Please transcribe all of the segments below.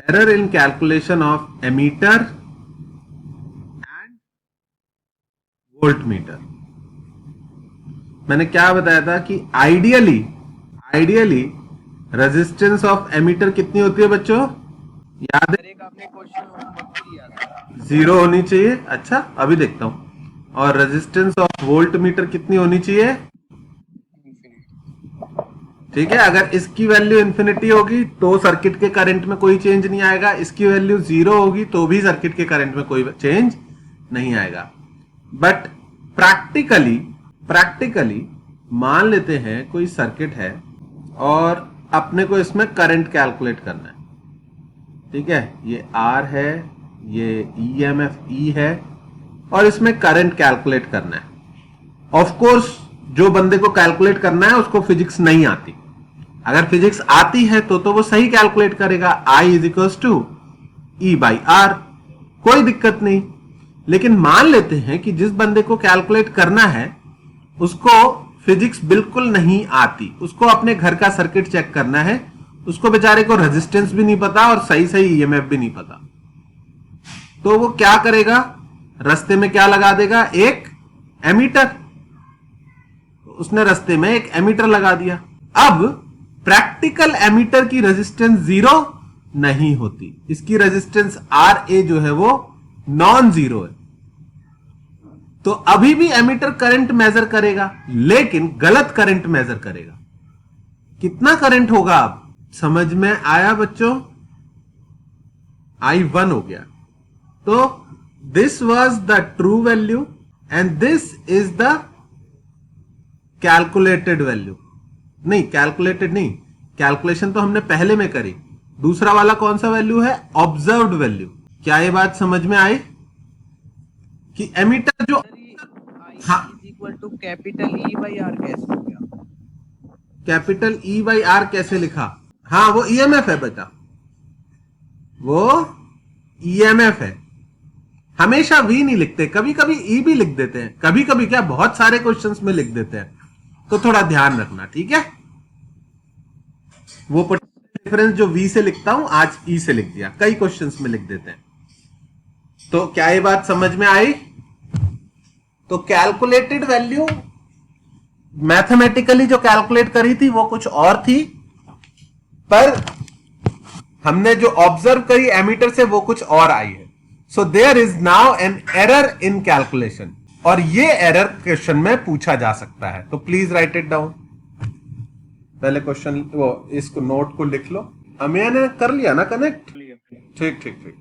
Error in calculation of ammeter and voltmeter. मैंने क्या बताया था कि आइडियली रेजिस्टेंस ऑफ एमीटर कितनी होती है बच्चों, याद है? एक आपने क्वेश्चन होमवर्क में दिया था, 0 होनी चाहिए। अच्छा अभी देखता हूं। और रेजिस्टेंस ऑफ वोल्ट मीटर कितनी होनी चाहिए? इंफिनिटी। ठीक है, अगर इसकी वैल्यू इंफिनिटी होगी तो सर्किट के करंट में कोई चेंज नहीं आएगा, इसकी वैल्यू 0 होगी तो भी सर्किट के करंट में कोई चेंज नहीं आएगा। बट प्रैक्टिकली मान लेते हैं कोई सर्किट है और अपने को इसमें करंट कैलकुलेट करना है। ठीक है, ये R है, ये EMF E है और इसमें करंट कैलकुलेट करना है। ऑफ कोर्स जो बंदे को कैलकुलेट करना है उसको फिजिक्स नहीं आती। अगर फिजिक्स आती है तो वो सही कैलकुलेट करेगा, I is equals to E by R, कोई दिक्कत नहीं। लेकिन मान लेते हैं कि जिस बंदे को कैलकुलेट करना है उसको फिजिक्स बिल्कुल नहीं आती, उसको अपने घर का सर्किट चेक करना है, उसको बेचारे को रेजिस्टेंस भी नहीं पता और सही ईएमएफ भी नहीं पता। तो वो क्या करेगा, रास्ते में क्या लगा देगा, एक एमीटर। उसने रास्ते में एक एमीटर लगा दिया। अब प्रैक्टिकल एमीटर की रेजिस्टेंस 0 नहीं होती, इसकी रेजिस्टेंस RA जो है वो नॉन जीरो है। तो अभी भी एमीटर करंट मेजर करेगा लेकिन गलत करंट मेजर करेगा। कितना करंट होगा, अब समझ में आया बच्चों? I1 हो गया। तो this was the true value and this is the calculated value. नहीं, कैलकुलेटेड नहीं, कैलकुलेशन तो हमने पहले में करी। दूसरा वाला कौन सा वैल्यू है, ऑब्जर्व्ड वैल्यू। क्या ये बात समझ में आई कि एमीटर जो हाँ equal to capital E by R कैसे हो गया? कैपिटल E बाई R कैसे लिखा? हाँ वो ईएमएफ है बेटा, वो ईएमएफ है। हमेशा V नहीं लिखते, कभी कभी E भी लिख देते हैं, कभी कभी क्या बहुत सारे क्वेश्चंस में लिख देते हैं, तो थोड़ा ध्यान रखना। ठीक है, वो डिफरेंस जो V से लिखता हूं आज E से लिख दिया, कई क्वेश्चंस में लिख देते हैं। तो क्या ये बात समझ में आई? तो कैलकुलेटेड वैल्यू मैथमेटिकली जो कैलकुलेट करी थी वो कुछ और थी, पर हमने जो ऑब्जर्व करी एमीटर से वो कुछ और आई है। So there is now an error in calculation, और ये एरर क्वेश्चन में पूछा जा सकता है। तो प्लीज राइट इट डाउन। पहले क्वेश्चन वो इसको नोट को लिख लो। अमिया ने कर लिया ना कनेक्ट? ठीक ठीक ठीक,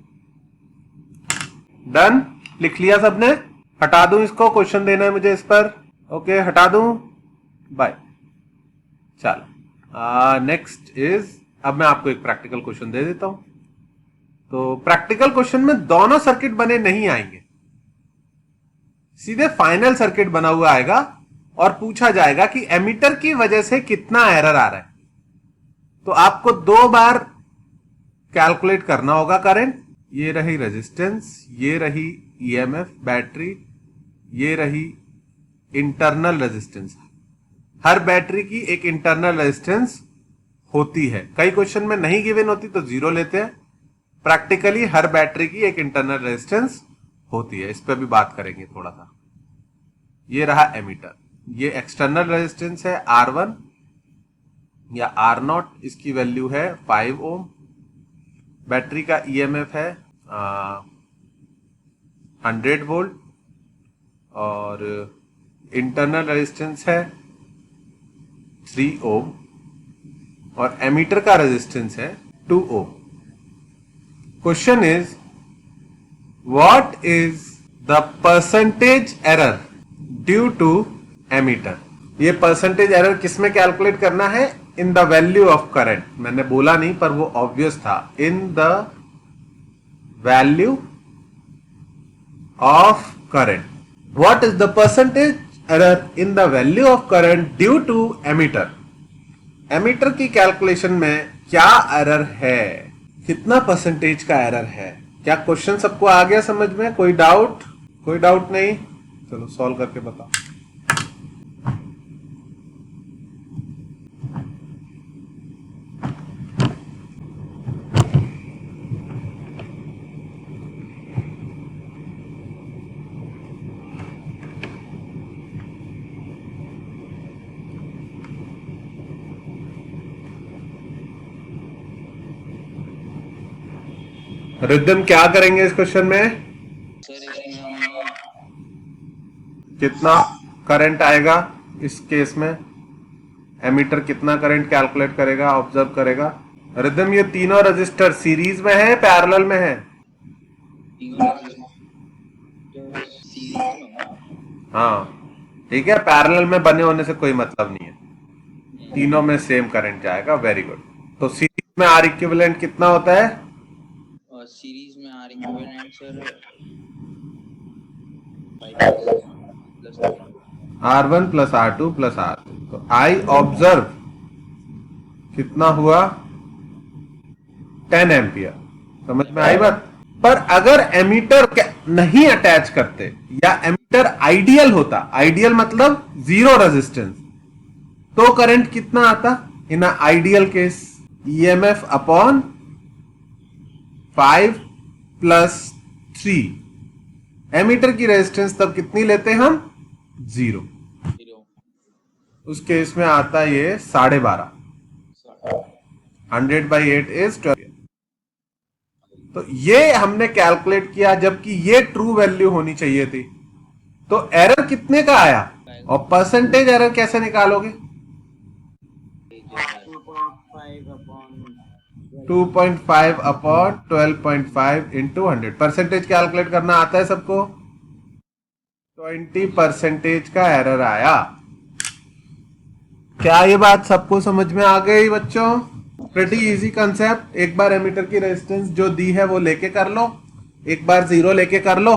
डन, लिख लिया सबने? हटा दूं इसको, क्वेश्चन देना है मुझे इस पर। ओके हटा दूं, बाय। चलो नेक्स्ट इज, अब मैं आपको एक प्रैक्टिकल क्वेश्चन दे देता हूं। तो प्रैक्टिकल क्वेश्चन में दोनों सर्किट बने नहीं आएंगे, सीधे फाइनल सर्किट बना हुआ आएगा और पूछा जाएगा कि एमीटर की वजह से कितना एरर आ रहा है। तो आपको 2 बार कैलकुलेट करना होगा करंट। ये रही रेजिस्टेंस, ये रही ईएमएफ बैटरी, ये रही इंटरनल रेजिस्टेंस। हर बैटरी की एक इंटरनल रेजिस्टेंस होती है, कई क्वेश्चन में नहीं गिवन होती तो 0 लेते हैं। प्रैक्टिकली हर बैटरी की एक इंटरनल रेजिस्टेंस होती है, इस पर भी बात करेंगे थोड़ा सा। ये रहा एमीटर, ये एक्सटर्नल रेजिस्टेंस है R1 या R0, इसकी वैल्यू है 5 ओम। बैटरी का ईएमएफ है 100 वोल्ट और इंटरनल रेजिस्टेंस है 3 ओम और एमीटर का रेजिस्टेंस है 2 ohm. Question is what is the percentage error due to ammeter. ये परसेंटेज एरर किसमें कैलकुलेट करना है? In the value of current. मैंने बोला नहीं पर वो ऑब्वियस था, in the value of current. What is the percentage error in the value of current due to ammeter. Ammeter की कैलकुलेशन में क्या एरर है, कितना परसेंटेज का एरर है? क्या क्वेश्चन सबको आ गया समझ में? कोई डाउट? कोई डाउट नहीं? चलो सॉल्व करके बताओ। रिदम क्या करेंगे इस क्वेश्चन में? सर इसमें हम कितना करंट आएगा इस केस में? एमीटर कितना करंट कैलकुलेट करेगा, ऑब्जर्व करेगा? रिदम ये तीनों रजिस्टर सीरीज में है, पैरेलल में है? तीनों सीरीज में होंगे। हाँ ठीक है, पैरेलल में बने होने से कोई मतलब नहीं है, तीनों में सेम करंट जाएगा। Very good. तो सीरीज में आर इक्विवेलेंट कितना होता है? और सीरीज में R equivalent sir 5 plus R1 plus R2 plus R3। तो आई ऑब्जर्व कितना हुआ? 10 एम्पियर। समझ में आई बात? पर अगर एमीटर नहीं अटैच करते या एमीटर आइडियल होता, आइडियल मतलब जीरो रेजिस्टेंस, तो करंट कितना आता? In ideal case EMF upon 5 plus 3। Ammeter की रेजिस्टेंस तब कितनी लेते हम? 0। 0 उस केस में आता ये 12.5। 100/8 इज 12। तो ये हमने कैलकुलेट किया, जबकि ये ट्रू वैल्यू होनी चाहिए थी। तो एरर कितने का आया? और परसेंटेज एरर कैसे निकालोगे? 2.5 अपॉन 12.5 इंटू 100। परसेंटेज कैलकुलेट करना आता है सबको? 20% का एरर आया। क्या ये बात सबको समझ में आ गई बच्चों? Pretty easy concept. एक बार एमीटर की रेजिस्टेंस जो दी है वो लेके कर लो, एक बार 0 लेके कर लो,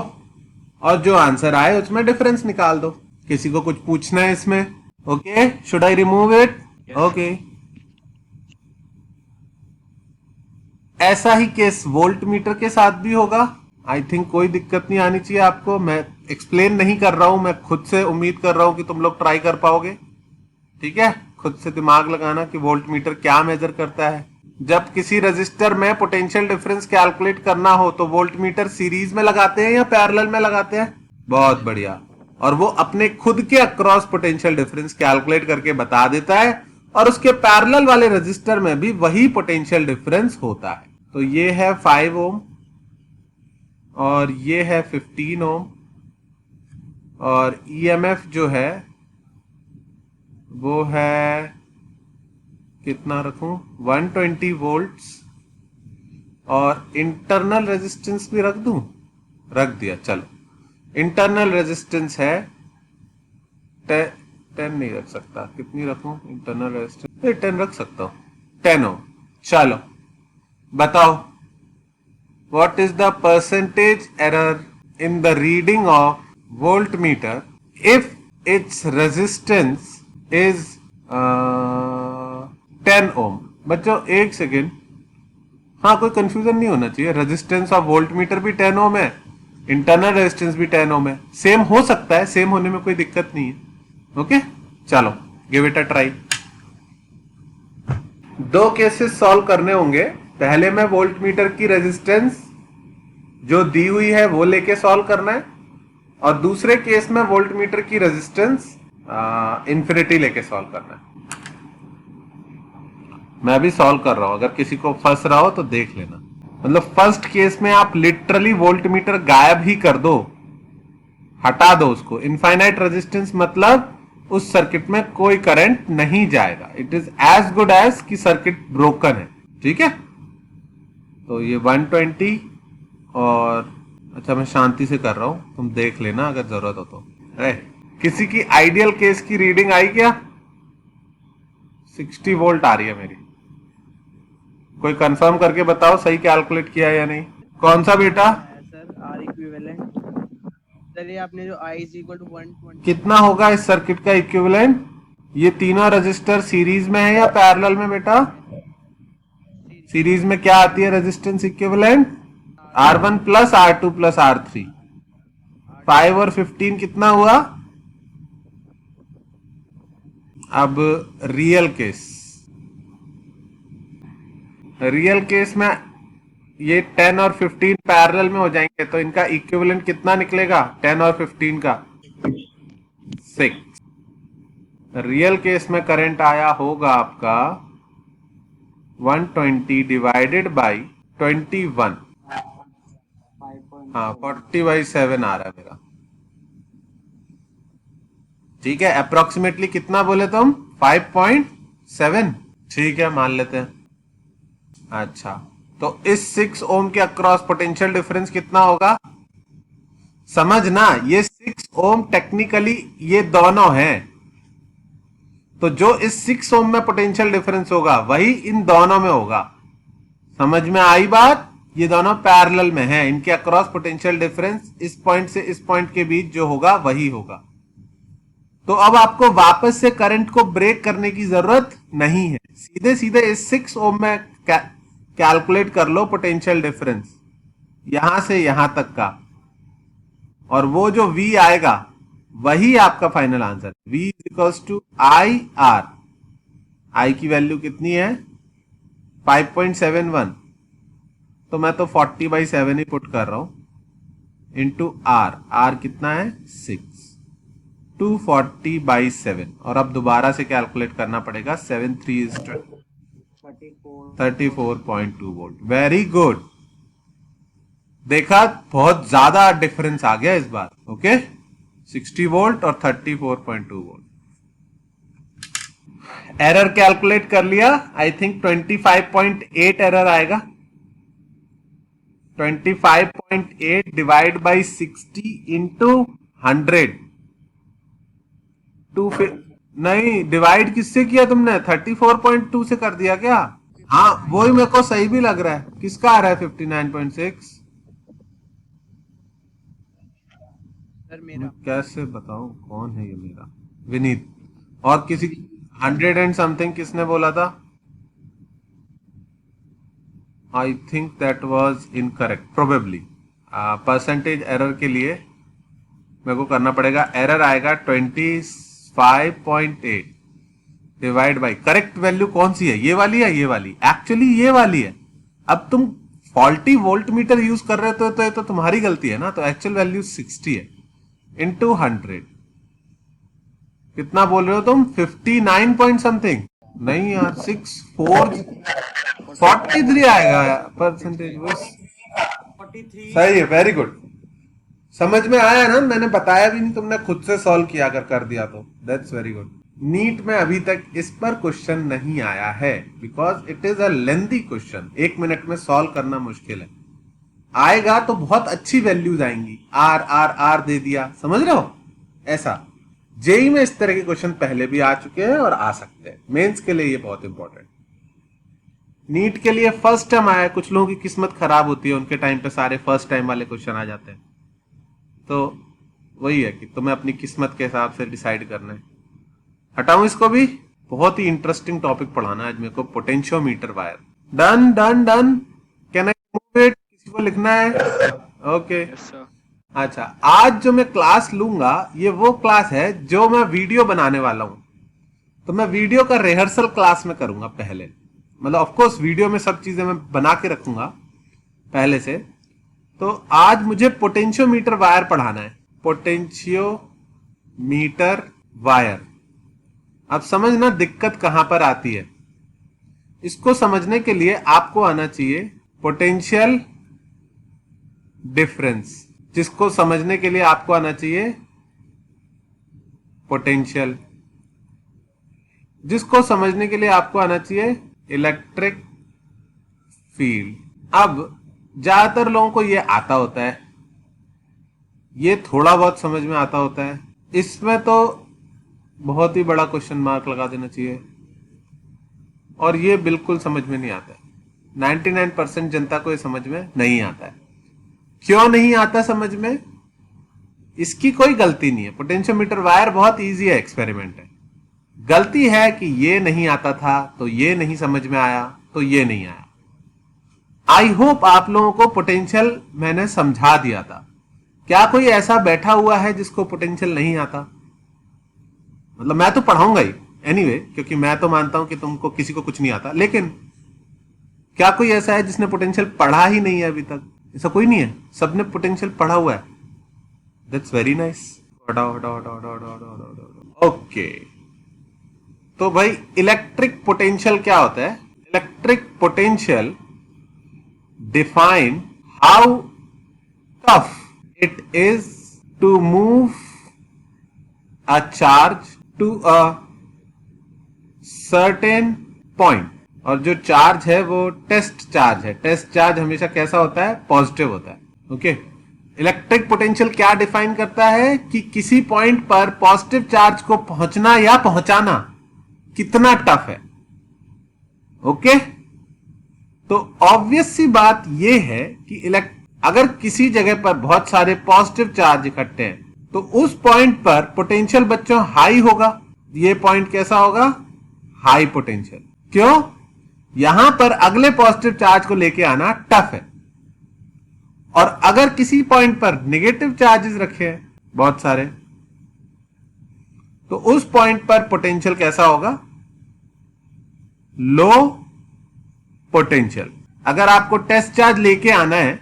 और जो आंसर आए उसमें डिफरेंस निकाल दो। किसी को कुछ पूछना है इसमें? Okay, should I remove it? Okay. ऐसा ही केस वोल्ट मीटर के साथ भी होगा। आई थिंक कोई दिक्कत नहीं आनी चाहिए आपको। मैं एक्सप्लेन नहीं कर रहा हूं, मैं खुद से उम्मीद कर रहा हूं कि तुम लोग ट्राई कर पाओगे। ठीक है, खुद से दिमाग लगाना कि वोल्ट मीटर क्या मेजर करता है। जब किसी रजिस्टर में पोटेंशियल डिफरेंस कैलकुलेट करना हो तो वोल्ट मीटर सीरीज में लगाते हैं या पैरेलल में लगाते हैं? बहुत बढ़िया। और वो अपने खुद के अक्रॉस पोटेंशियल डिफरेंस कैलकुलेट करके बता देता है, और उसके पैरेलल वाले रजिस्टर में भी वही पोटेंशियल डिफरेंस होता है। तो ये है 5 ओम और ये है 15 ओम, और ईएमएफ जो है वो है कितना रखूं? 120 वोल्ट्स। और इंटरनल रेजिस्टेंस भी रख दूं? रख दिया। चलो, इंटरनल रेजिस्टेंस है 10 नहीं रख सकता, कितनी रखूं इंटरनल रेजिस्टेंस? 10 रख सकता हूं, 10 ओम। चलो बताओ, what is the percentage error in the reading of voltmeter if its resistance is 10 ohm? बच्चों एक सेकेंड, हाँ कोई कंफ्यूजन नहीं होना चाहिए। रेजिस्टेंस ऑफ वोल्टमीटर भी 10 ओम है, इंटरनल रेजिस्टेंस भी 10 ओम है। सेम हो सकता है, सेम होने में कोई दिक्कत नहीं है। ओके, चलो गिव इट अ ट्राई। दो केसेस सॉल्व करने होंगे। पहले में वोल्टमीटर की रेजिस्टेंस जो दी हुई है वो लेके सॉल्व करना है, और दूसरे केस में वोल्टमीटर की रेजिस्टेंस इंफिनिटी लेके सॉल्व करना है। मैं भी सॉल्व कर रहा हूं, अगर किसी को फंस रहा हो तो देख लेना। मतलब फर्स्ट केस में आप लिटरली वोल्टमीटर गायब ही कर दो, हटा दो उसको। इनफाइनाइट रेजिस्टेंस मतलब उस सर्किट में कोई करंट नहीं जाएगा। It is as good as कि सर्किट ब्रोकन है। ठीक है, तो ये 120, और अच्छा मैं शांति से कर रहा हूं, तुम देख लेना अगर जरूरत हो तो। किसी की आइडियल केस की रीडिंग आई क्या? 60 वोल्ट आ रही है मेरी। कोई कंफर्म करके बताओ सही कैलकुलेट किया या नहीं। कौन सा बेटा? Sir are equivalent. सर ये आपने जो I इज इक्वल टू 120 कितना होगा इस सर्किट का इक्विवेलेंट? ये तीनों रजिस्टर सीरीज में है या पैरेलल में बेटा? सीरीज में क्या आती है resistance equivalent? R1 plus R2 plus R3। 5 और 15 कितना हुआ? अब रियल केस में ये 10 और 15 पैरेलल में हो जाएंगे, तो इनका इक्विवेलेंट कितना निकलेगा 10 और 15 का? 6। रियल केस में करंट आया होगा आपका 120 डिवाइडेड बाई 21। हाँ 40/7 आ रहा है मेरा। ठीक है, अप्रोक्सीमेटली कितना बोले तुम? 5.7। ठीक है, मान लेते हैं। अच्छा, तो इस 6 ओम के अक्रॉस पोटेंशियल डिफरेंस कितना होगा? समझना, ये 6 ओम टेक्निकली ये दोनों हैं, तो जो इस 6 ओम में पोटेंशियल डिफरेंस होगा वही इन दोनों में होगा। समझ में आई बात? ये दोनों पैरेलल में हैं, इनके अक्रॉस पोटेंशियल डिफरेंस इस पॉइंट से इस पॉइंट के बीच जो होगा वही होगा। तो अब आपको वापस से करंट को ब्रेक करने की जरूरत नहीं है, सीधे सीधे इस 6 ओम में कैलकुलेट कर लो पोटेंशियल डिफरेंस यहां से यहां तक का, और वो जो V आएगा वही आपका final answer. V is equals to I R. I की वैल्यू कितनी है? 5.71, तो मैं तो 40/7 ही पुट कर रहा हूं इंटू आर। आर कितना है? 6, 240/7, और अब दोबारा से कैलकुलेट करना पड़ेगा। 7 3 is 34.2 वोल्ट। वेरी गुड, देखा, बहुत ज्यादा डिफरेंस आ गया इस बार। ओके, 60 वोल्ट और 34.2 वोल्ट। एरर कैलकुलेट कर लिया, आई थिंक 25.8 एरर आएगा। 25.8 डिवाइड बाई 60 इंटू 100। नहीं, डिवाइड किससे किया तुमने? 34.2 से कर दिया क्या? हाँ, वही मेरे को सही भी लग रहा है। किसका आ रहा है 59.6? सर मेरा। कैसे बताऊं कौन है ये मेरा? विनीत। और किसी 100 एंड समथिंग किसने बोला था? I think that was incorrect probably. Percentage error के लिए मेरे को करना पड़ेगा, एरर आएगा 25.8 डिवाइड बाई, करेक्ट वैल्यू कौन सी है? ये वाली है, ये वाली? एक्चुअली ये वाली है। अब तुम फॉल्टी वोल्ट मीटर यूज कर रहे हो तो तुम्हारी गलती है ना। तो एक्चुअल वैल्यू 60 है इंटू 100। कितना बोल रहे हो तुम? 59 पॉइंट समथिंग? नहीं यार, 43 आएगा परसेंटेज। सही है, वेरी गुड। समझ में आया ना? मैंने बताया भी नहीं, तुमने खुद से सॉल्व किया अगर कर दिया तो। That's very good. नीट में अभी तक इस पर क्वेश्चन नहीं आया है because it is a lengthy question. 1 minute में सॉल्व करना मुश्किल है। आएगा तो बहुत अच्छी वैल्यूज आएंगी। आर आर आर दे दिया, समझ रहे हो? ऐसा जेई में इस तरह के क्वेश्चन पहले भी आ चुके हैं और आ सकते हैं। मेंस के लिए ये बहुत इंपॉर्टेंट। नीट के लिए फर्स्ट टाइम आया। कुछ लोगों की किस्मत खराब होती है, उनके टाइम पे सारे फर्स्ट टाइम वाले क्वेश्चन आ जाते हैं। तो वही है कि तुम्हें अपनी किस्मत के हिसाब से डिसाइड करना है। हटाऊं इसको भी? बहुत ही इंटरेस्टिंग टॉपिक पढ़ाना है आज मेरे को, potentiometer wire. Done done done. Can I move it? किसी को लिखना है? ओके अच्छा, आज जो मैं क्लास लूंगा ये वो क्लास है जो मैं वीडियो बनाने वाला हूं। तो मैं वीडियो का रिहर्सल क्लास में करूंगा पहले। मतलब ऑफ कोर्स वीडियो में सब चीजें मैं बना के रखूंगा पहले से। तो आज मुझे पोटेंशियोमीटर वायर पढ़ाना है। Potentiometer wire. अब समझना दिक्कत कहां पर आती है। इसको समझने के लिए आपको आना चाहिए पोटेंशियल डिफरेंस, जिसको समझने के लिए आपको आना चाहिए पोटेंशियल, जिसको समझने के लिए आपको आना चाहिए इलेक्ट्रिक फील्ड। अब ज्यादातर लोगों को ये आता होता है, ये थोड़ा बहुत समझ में आता होता है। इसमें तो बहुत ही बड़ा क्वेश्चन मार्क लगा देना चाहिए, और ये बिल्कुल समझ में नहीं आता है। 99% जनता को ये समझ में नहीं आता है। क्यों नहीं आता समझ में? इसकी कोई गलती नहीं है। पोटेंशियोमीटर वायर बहुत इजी है, एक्सपेरिमेंट है। गलती है कि ये नहीं आता था, तो ये नहीं समझ में आया, तो ये नहीं आया। आई होप आप लोगों को पोटेंशियल मैंने समझा दिया था। क्या कोई ऐसा बैठा हुआ है जिसको पोटेंशियल नहीं आता? मतलब मैं तो पढ़ाऊंगा ही एनीवे, क्योंकि मैं तो मानता हूं कि तुमको किसी को कुछ नहीं आता, लेकिन क्या कोई ऐसा है जिसने पोटेंशियल पढ़ा ही नहीं है अभी तक? ऐसा कोई नहीं है, सबने पोटेंशियल पढ़ा हुआ है। That's very nice. हटाओ हटाओ हटाओ हटाओ हटाओ हटाओ हटाओ। ओके, तो भाई इलेक्ट्रिक पोटेंशियल क्या होता है? Electric potential define how tough it is to move a charge to a certain point. और जो चार्ज है वो टेस्ट चार्ज है. टेस्ट चार्ज हमेशा कैसा होता है? पॉजिटिव होता है. ओके. इलेक्ट्रिक पोटेंशियल क्या डिफाइन करता है कि किसी पॉइंट पर पॉजिटिव चार्ज को पहुंचना या पहुंचाना कितना टफ है. ओके. तो ऑब्वियस सी बात यह है कि अगर किसी जगह पर बहुत सारे पॉजिटिव चार्ज इकट्ठे हैं तो उस पॉइंट पर पोटेंशियल बच्चों हाई होगा. ये पॉइंट कैसा होगा? High potential. क्यों? यहां पर अगले पॉजिटिव चार्ज को लेके आना टफ है. और अगर किसी पॉइंट पर नेगेटिव चार्जेस रखे हैं बहुत सारे, तो उस पॉइंट पर पोटेंशियल कैसा होगा? Low potential. अगर आपको टेस्ट चार्ज लेके आना है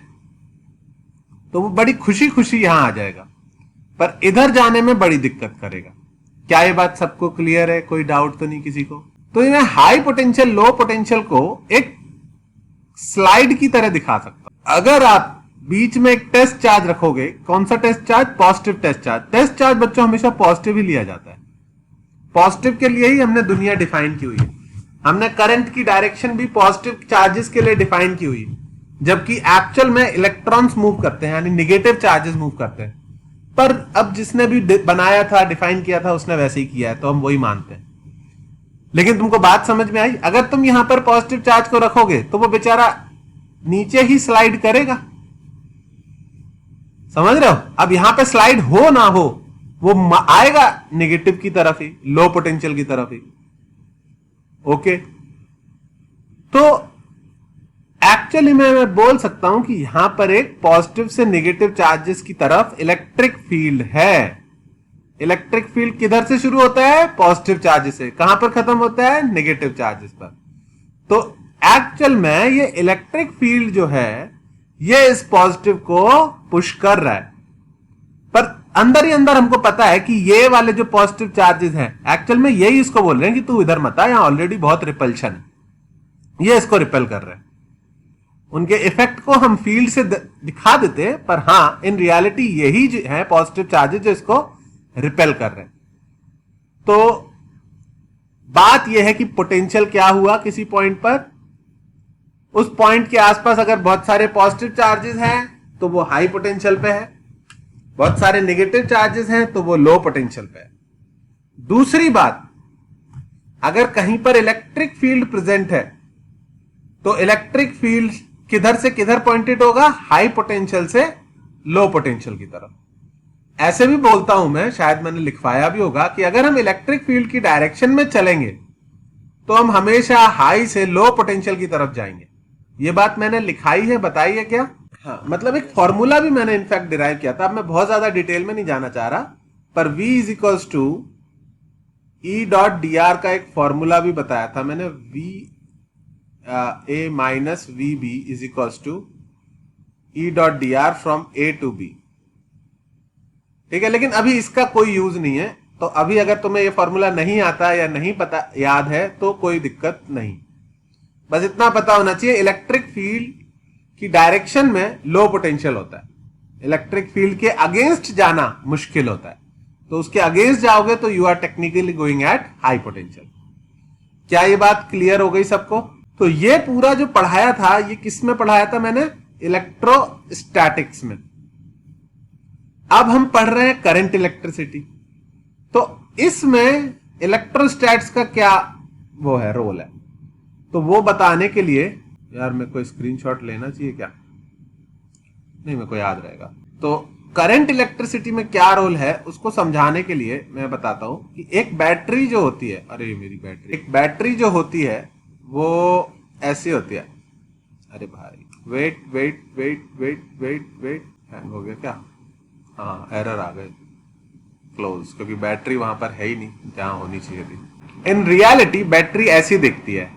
तो वो बड़ी खुशी खुशी यहां आ जाएगा, पर इधर जाने में बड़ी दिक्कत करेगा. क्या ये बात सबको क्लियर है? कोई डाउट तो नहीं किसी को? तो मैं हाई पोटेंशियल लो पोटेंशियल को एक स्लाइड की तरह दिखा सकता हूं. अगर आप बीच में एक टेस्ट चार्ज रखोगे, कौन सा test charge? Positive test charge. Test charge बच्चों हमेशा पॉजिटिव ही लिया जाता है. पॉजिटिव के लिए ही हमने दुनिया डिफाइन की हुई है. हमने करंट की डायरेक्शन भी पॉजिटिव चार्जेस के लिए डिफाइन की हुई है, जबकि एक्चुअल में इलेक्ट्रॉन्स मूव करते हैं, यानी नेगेटिव चार्जेस मूव करते हैं. पर अब जिसने भी बनाया था, डिफाइन किया था, उसने वैसे ही किया है, तो हम वही मानते हैं. लेकिन तुमको बात समझ में आई? अगर तुम यहां पर पॉजिटिव चार्ज को रखोगे तो वो बेचारा नीचे ही स्लाइड करेगा. समझ रहे हो? अब यहां पे स्लाइड हो ना हो, वो आएगा नेगेटिव की तरफ ही, लो पोटेंशियल की तरफ ही. ओके. तो एक्चुअली मैं बोल सकता हूं कि यहां पर एक पॉजिटिव से नेगेटिव चार्जेस की तरफ इलेक्ट्रिक फील्ड है. इलेक्ट्रिक फील्ड किधर से शुरू होता है? पॉजिटिव चार्जेस से. कहां पर खत्म होता है? नेगेटिव चार्जेस पर. तो एक्चुअल में ये इलेक्ट्रिक फील्ड जो है ये इस पॉजिटिव को पुश कर रहा है, पर अंदर ही अंदर हमको पता है कि ये वाले जो पॉजिटिव चार्जेस हैं एक्चुअल में यही इसको बोल रहे हैं कि तू इधर मत आ, यहां ऑलरेडी बहुत रिपल्शन है. ये इसको रिपेल कर रहे हैं. उनके इफेक्ट को हम फील्ड से दिखा देते हैं, पर हां इन रियलिटी यही जो है पॉजिटिव चार्जेस जो इसको रिपेल कर रहे हैं. तो बात यह है कि पोटेंशियल क्या हुआ किसी पॉइंट पर? उस पॉइंट के आसपास अगर बहुत सारे पॉजिटिव चार्जेस हैं तो वो हाई पोटेंशियल पे है, बहुत सारे नेगेटिव चार्जेस हैं तो वो लो पोटेंशियल पे है. दूसरी बात, अगर कहीं पर इलेक्ट्रिक फील्ड प्रेजेंट है तो इलेक्ट्रिक फील्ड किधर से किधर पॉइंटेड होगा? हाई पोटेंशियल से लो पोटेंशियल की तरफ. ऐसे भी बोलता हूं मैं, शायद मैंने लिखवाया भी होगा, कि अगर हम इलेक्ट्रिक फील्ड की डायरेक्शन में चलेंगे तो हम हमेशा हाई से लो पोटेंशियल की तरफ जाएंगे. ये बात मैंने लिखाई है, बताई है क्या? हाँ, मतलब एक फॉर्मूला भी मैंने इनफैक्ट डिराइव किया था. अब मैं बहुत ज्यादा डिटेल में नहीं जाना चाह रहा, पर V is equals to E dot D R का एक फॉर्मूला भी बताया था मैंने. V A minus V B is equals to E dot D R from A to B. ठीक है, लेकिन अभी इसका कोई यूज नहीं है. तो अभी अगर तुम्हें ये फॉर्मूला नहीं आता या नहीं पता याद है तो कोई दिक्कत नहीं. बस इतना पता होना चाहिए, इलेक्ट्रिक फील्ड की डायरेक्शन में लो पोटेंशियल होता है. इलेक्ट्रिक फील्ड के अगेंस्ट जाना मुश्किल होता है, तो उसके अगेंस्ट जाओगे तो you are technically going at high potential. क्या ये बात क्लियर हो गई सबको? तो ये पूरा जो पढ़ाया था, ये किस में पढ़ाया था मैंने? इलेक्ट्रोस्टैटिक्स में. अब हम पढ़ रहे हैं करंट इलेक्ट्रिसिटी. तो इसमें इलेक्ट्रोस्टैट्स का क्या वो है, रोल है? तो वो बताने के लिए, यार मेरे को स्क्रीनशॉट लेना चाहिए क्या? नहीं, मेरे को याद रहेगा. तो करंट इलेक्ट्रिसिटी में क्या रोल है उसको समझाने के लिए मैं बताता हूं कि एक बैटरी जो होती है, अरे मेरी बैटरी, एक बैटरी जो होती है वो ऐसी होती है. अरे भाई, wait wait wait wait wait wait, hang हो गया क्या? हाँ, एरर आ गए. क्लोज, क्योंकि बैटरी वहां पर है ही नहीं जहां होनी चाहिए थी. इन रियलिटी बैटरी ऐसी दिखती है.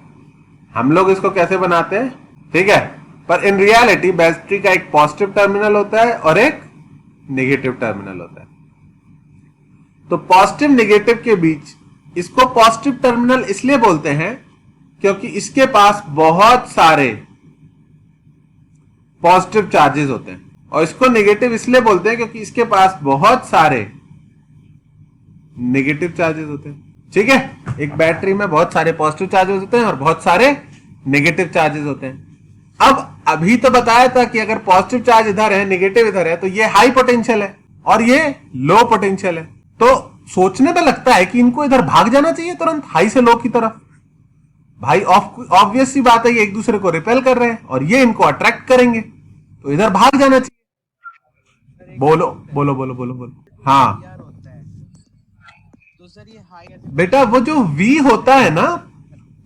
हम लोग इसको कैसे बनाते हैं, ठीक है, पर इन रियलिटी बैटरी का एक पॉजिटिव टर्मिनल होता है और एक नेगेटिव टर्मिनल होता है. तो पॉजिटिव नेगेटिव के बीच इसको पॉजिटिव टर्मिनल इसलिए बोलते हैं क्योंकि इसके पास बहुत सारे पॉजिटिव चार्जेस होते हैं. और इसको नेगेटिव इसलिए बोलते हैं क्योंकि इसके पास बहुत सारे नेगेटिव चार्जेस होते हैं। ठीक है, एक बैटरी में बहुत सारे पॉजिटिव चार्जेस होते हैं और बहुत सारे नेगेटिव चार्जेस होते हैं। अब अभी तो बताया था कि अगर पॉजिटिव चार्ज इधर है, नेगेटिव इधर है, तो ये हाई पोटेंशियल है और ये लो पोटेंशियल है। तो सोचने में लगता है कि इनको इधर भाग जाना चाहिए तुरंत, हाई से लो की तरफ। भाई ऑब्वियस सी बात है, ये एक दूसरे को रिपेल कर रहे हैं और ये इनको अट्रैक्ट करेंगे, तो इधर भाग जाना चाहिए। बोलो बोलो बोलो बोलो बोलो। हाँ यार होता है तो सर ये हाई बेटा, वो जो V होता है ना,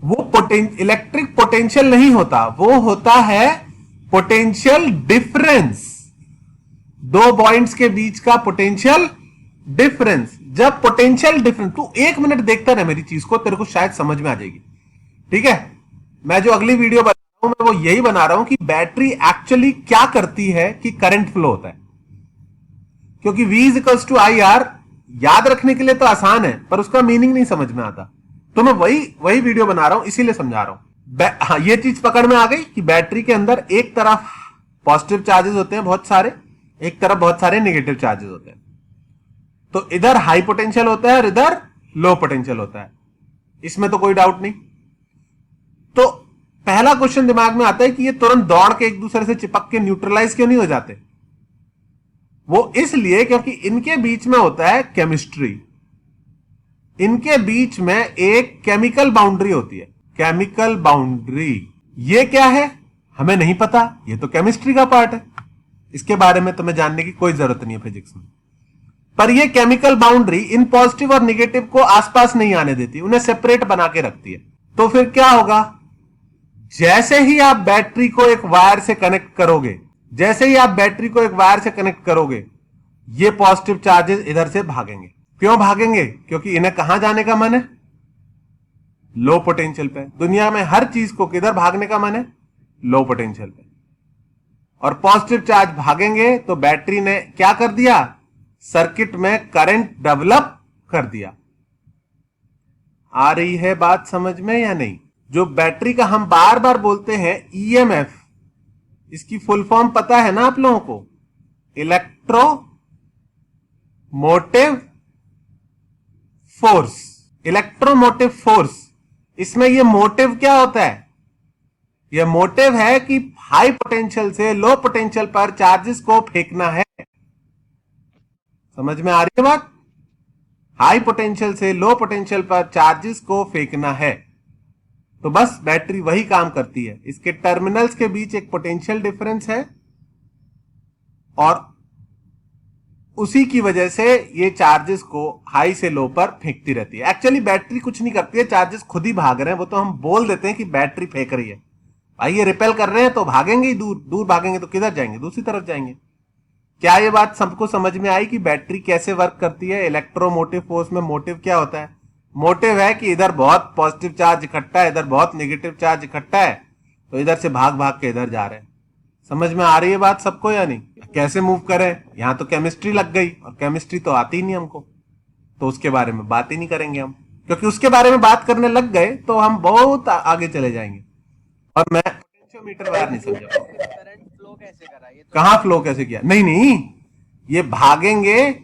वो इलेक्ट्रिक पोटेंशियल नहीं होता, वो होता है पोटेंशियल डिफरेंस। दो पॉइंट्स के बीच का पोटेंशियल डिफरेंस। जब पोटेंशियल डिफरेंस, तू एक मिनट देखता रहे मेरी चीज को, तेरे को शायद समझ में आ जाएगी। ठीक है, मैं जो अगली वीडियो बना रहा हूं, मैं वो यही बना रहा हूं कि बैटरी एक्चुअली क्या करती है कि करंट फ्लो होता है। क्योंकि V equals to I R याद रखने के लिए तो आसान है, पर उसका मीनिंग नहीं समझ में आता। तो मैं वही वीडियो बना रहा हूं, इसीलिए समझा रहा हूं। हाँ, ये चीज पकड़ में आ गई कि बैटरी के अंदर एक तरफ पॉजिटिव चार्जेस होते हैं बहुत सारे, एक तरफ बहुत सारे नेगेटिव चार्जेस होते हैं। तो इधर हाई पोटेंशियल होता है और इधर लो पोटेंशियल होता है, इसमें तो कोई डाउट नहीं। तो पहला क्वेश्चन दिमाग में आता है कि ये तुरंत दौड़ के एक दूसरे से चिपक के न्यूट्रलाइज क्यों नहीं हो जाते? वो इसलिए क्योंकि इनके बीच में होता है केमिस्ट्री। इनके बीच में एक केमिकल बाउंड्री होती है, केमिकल बाउंड्री। ये क्या है हमें नहीं पता, ये तो केमिस्ट्री का पार्ट है, इसके बारे में तुम्हें जानने की कोई जरूरत नहीं है फिजिक्स में। पर ये केमिकल बाउंड्री इन पॉजिटिव और निगेटिव को आसपास नहीं आने देती, उन्हें सेपरेट बना के रखती है। तो फिर क्या होगा, जैसे ही आप बैटरी को एक वायर से कनेक्ट करोगे, जैसे ही आप बैटरी को एक वायर से कनेक्ट करोगे, ये पॉजिटिव चार्जेस इधर से भागेंगे। क्यों भागेंगे? क्योंकि इन्हें कहां जाने का मन है? लो पोटेंशियल पे। दुनिया में हर चीज को किधर भागने का मन है? लो पोटेंशियल पे। और पॉजिटिव चार्ज भागेंगे तो बैटरी ने क्या कर दिया? सर्किट में करंट डेवलप कर दिया। आ रही है बात समझ में या नहीं? जो बैटरी का हम बार बार बोलते हैं ईएमएफ, इसकी फुल फॉर्म पता है ना आप लोगों को? Electro motive force. Electromotive force, इसमें ये मोटिव क्या होता है? यह मोटिव है कि हाई पोटेंशियल से लो पोटेंशियल पर चार्जेस को फेंकना है। समझ में आ रही है बात? हाई पोटेंशियल से लो पोटेंशियल पर चार्जेस को फेंकना है। तो बस बैटरी वही काम करती है। इसके टर्मिनल्स के बीच एक पोटेंशियल डिफरेंस है और उसी की वजह से ये चार्जेस को हाई से लो पर फेंकती रहती है। एक्चुअली बैटरी कुछ नहीं करती है, चार्जेस खुद ही भाग रहे हैं। वो तो हम बोल देते हैं कि बैटरी फेंक रही है। भाई ये रिपेल कर रहे हैं तो भागेंगे ही दूर, दूर भागेंगे तो किधर जाएंगे? दूसरी तरफ जाएंगे। क्या ये बात सबको समझ में आई कि बैटरी कैसे वर्क करती है? इलेक्ट्रोमोटिव फोर्स में मोटिव क्या होता है? मोटिव है कि इधर बहुत पॉजिटिव चार्ज इकट्ठा है, इधर बहुत नेगेटिव चार्ज इकट्ठा है, तो इधर से भाग भाग के इधर जा रहे हैं। समझ में आ रही है बात सबको या नहीं? कैसे मूव करें? यहां तो केमिस्ट्री लग गई और केमिस्ट्री तो आती ही नहीं हमको, तो उसके बारे में बात ही नहीं करेंगे हम, क्योंकि उसके बारे में बात करने लग गए तो हम बहुत आगे चले जाएंगे। और मैं पोटेंशियोमीटर वायर नहीं समझा। करंट फ्लो कैसे करा? ये तो कहां फ्लो कैसे किया? नहीं नहीं, ये भागेंगे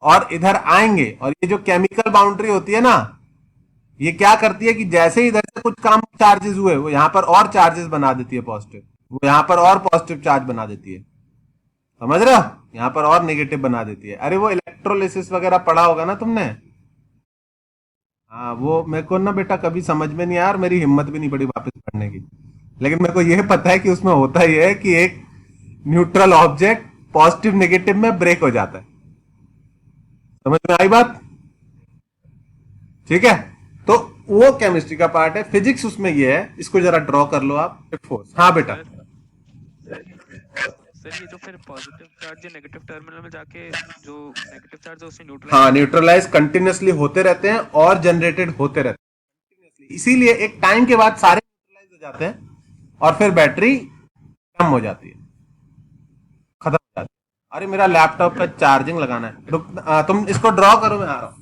और इधर आएंगे। और ये जो केमिकल बाउंड्री होती है ना, ये क्या करती है कि जैसे ही इधर से कुछ काम चार्जेस हुए, वो यहां पर और चार्जेस बना देती है पॉजिटिव, वो यहां पर और पॉजिटिव चार्ज बना देती है। समझ रहे हो? यहां पर और नेगेटिव बना देती है। अरे वो इलेक्ट्रोलिसिस वगैरह पढ़ा होगा ना तुमने। हाँ, वो मेरे को ना बेटा कभी समझ में नहीं आया और मेरी हिम्मत भी नहीं पड़ी वापस पढ़ने की। लेकिन मेरे को यह पता है कि उसमें होता ही है कि एक न्यूट्रल ऑब्जेक्ट पॉजिटिव नेगेटिव में ब्रेक हो जाता है। समझ में आई बात? ठीक है, तो वो केमिस्ट्री का पार्ट है। फिजिक्स उसमें ये है, इसको जरा ड्रॉ कर लो आप। फोर्स। हाँ बेटा। सर ये तो फिर पॉजिटिव चार्ज नेगेटिव टर्मिनल में जाके जो नेगेटिव चार्ज है उसे न्यूट्रलाइज। हाँ, न्यूट्रलाइज कंटिन्यूअसली होते रहते हैं और जनरेटेड होते रहते हैं। इसीलिए एक टाइम के बाद सारे न्यूट्रलाइज हो जाते हैं और फिर बैटरी कम हो जाती है, खत्म हो जाती है। अरे मेरा लैपटॉप पे चार्जिंग लगाना है, रुक। तुम इसको ड्रॉ करो, मैं आ रहा हूं।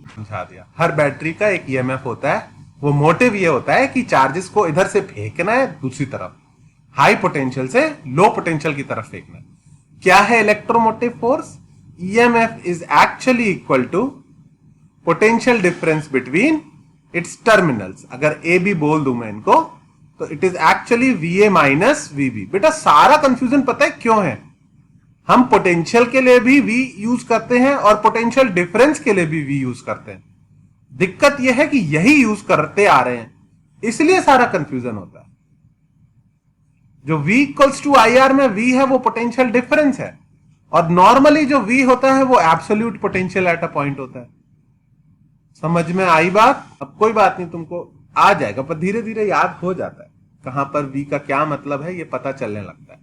समझा दिया। हर बैटरी का एक ईएमएफ होता है। वो मोटिव ये होता है कि चार्जेस को इधर से फेंकना है दूसरी तरफ। हाई पोटेंशियल से लो पोटेंशियल की तरफ फेंकना है। क्या है electromotive force? EMF is actually equal to potential difference between its terminals. अगर ए बी बोल दूं मैं इनको तो it is actually VA minus VB. बेटा सारा कंफ्यूजन पता है क्यों है? हम पोटेंशियल के लिए भी वी यूज करते हैं और पोटेंशियल डिफरेंस के लिए भी वी यूज करते हैं। दिक्कत यह है कि यही यूज करते आ रहे हैं, इसलिए सारा कंफ्यूजन होता है। जो V equals to I R में V है वो पोटेंशियल डिफरेंस है, और नॉर्मली जो V होता है वो absolute potential at a point होता है। समझ में आई बात? अब कोई बात नहीं, तुमको आ जाएगा, पर धीरे धीरे याद हो जाता है कहां पर V का क्या मतलब है, ये पता चलने लगता है।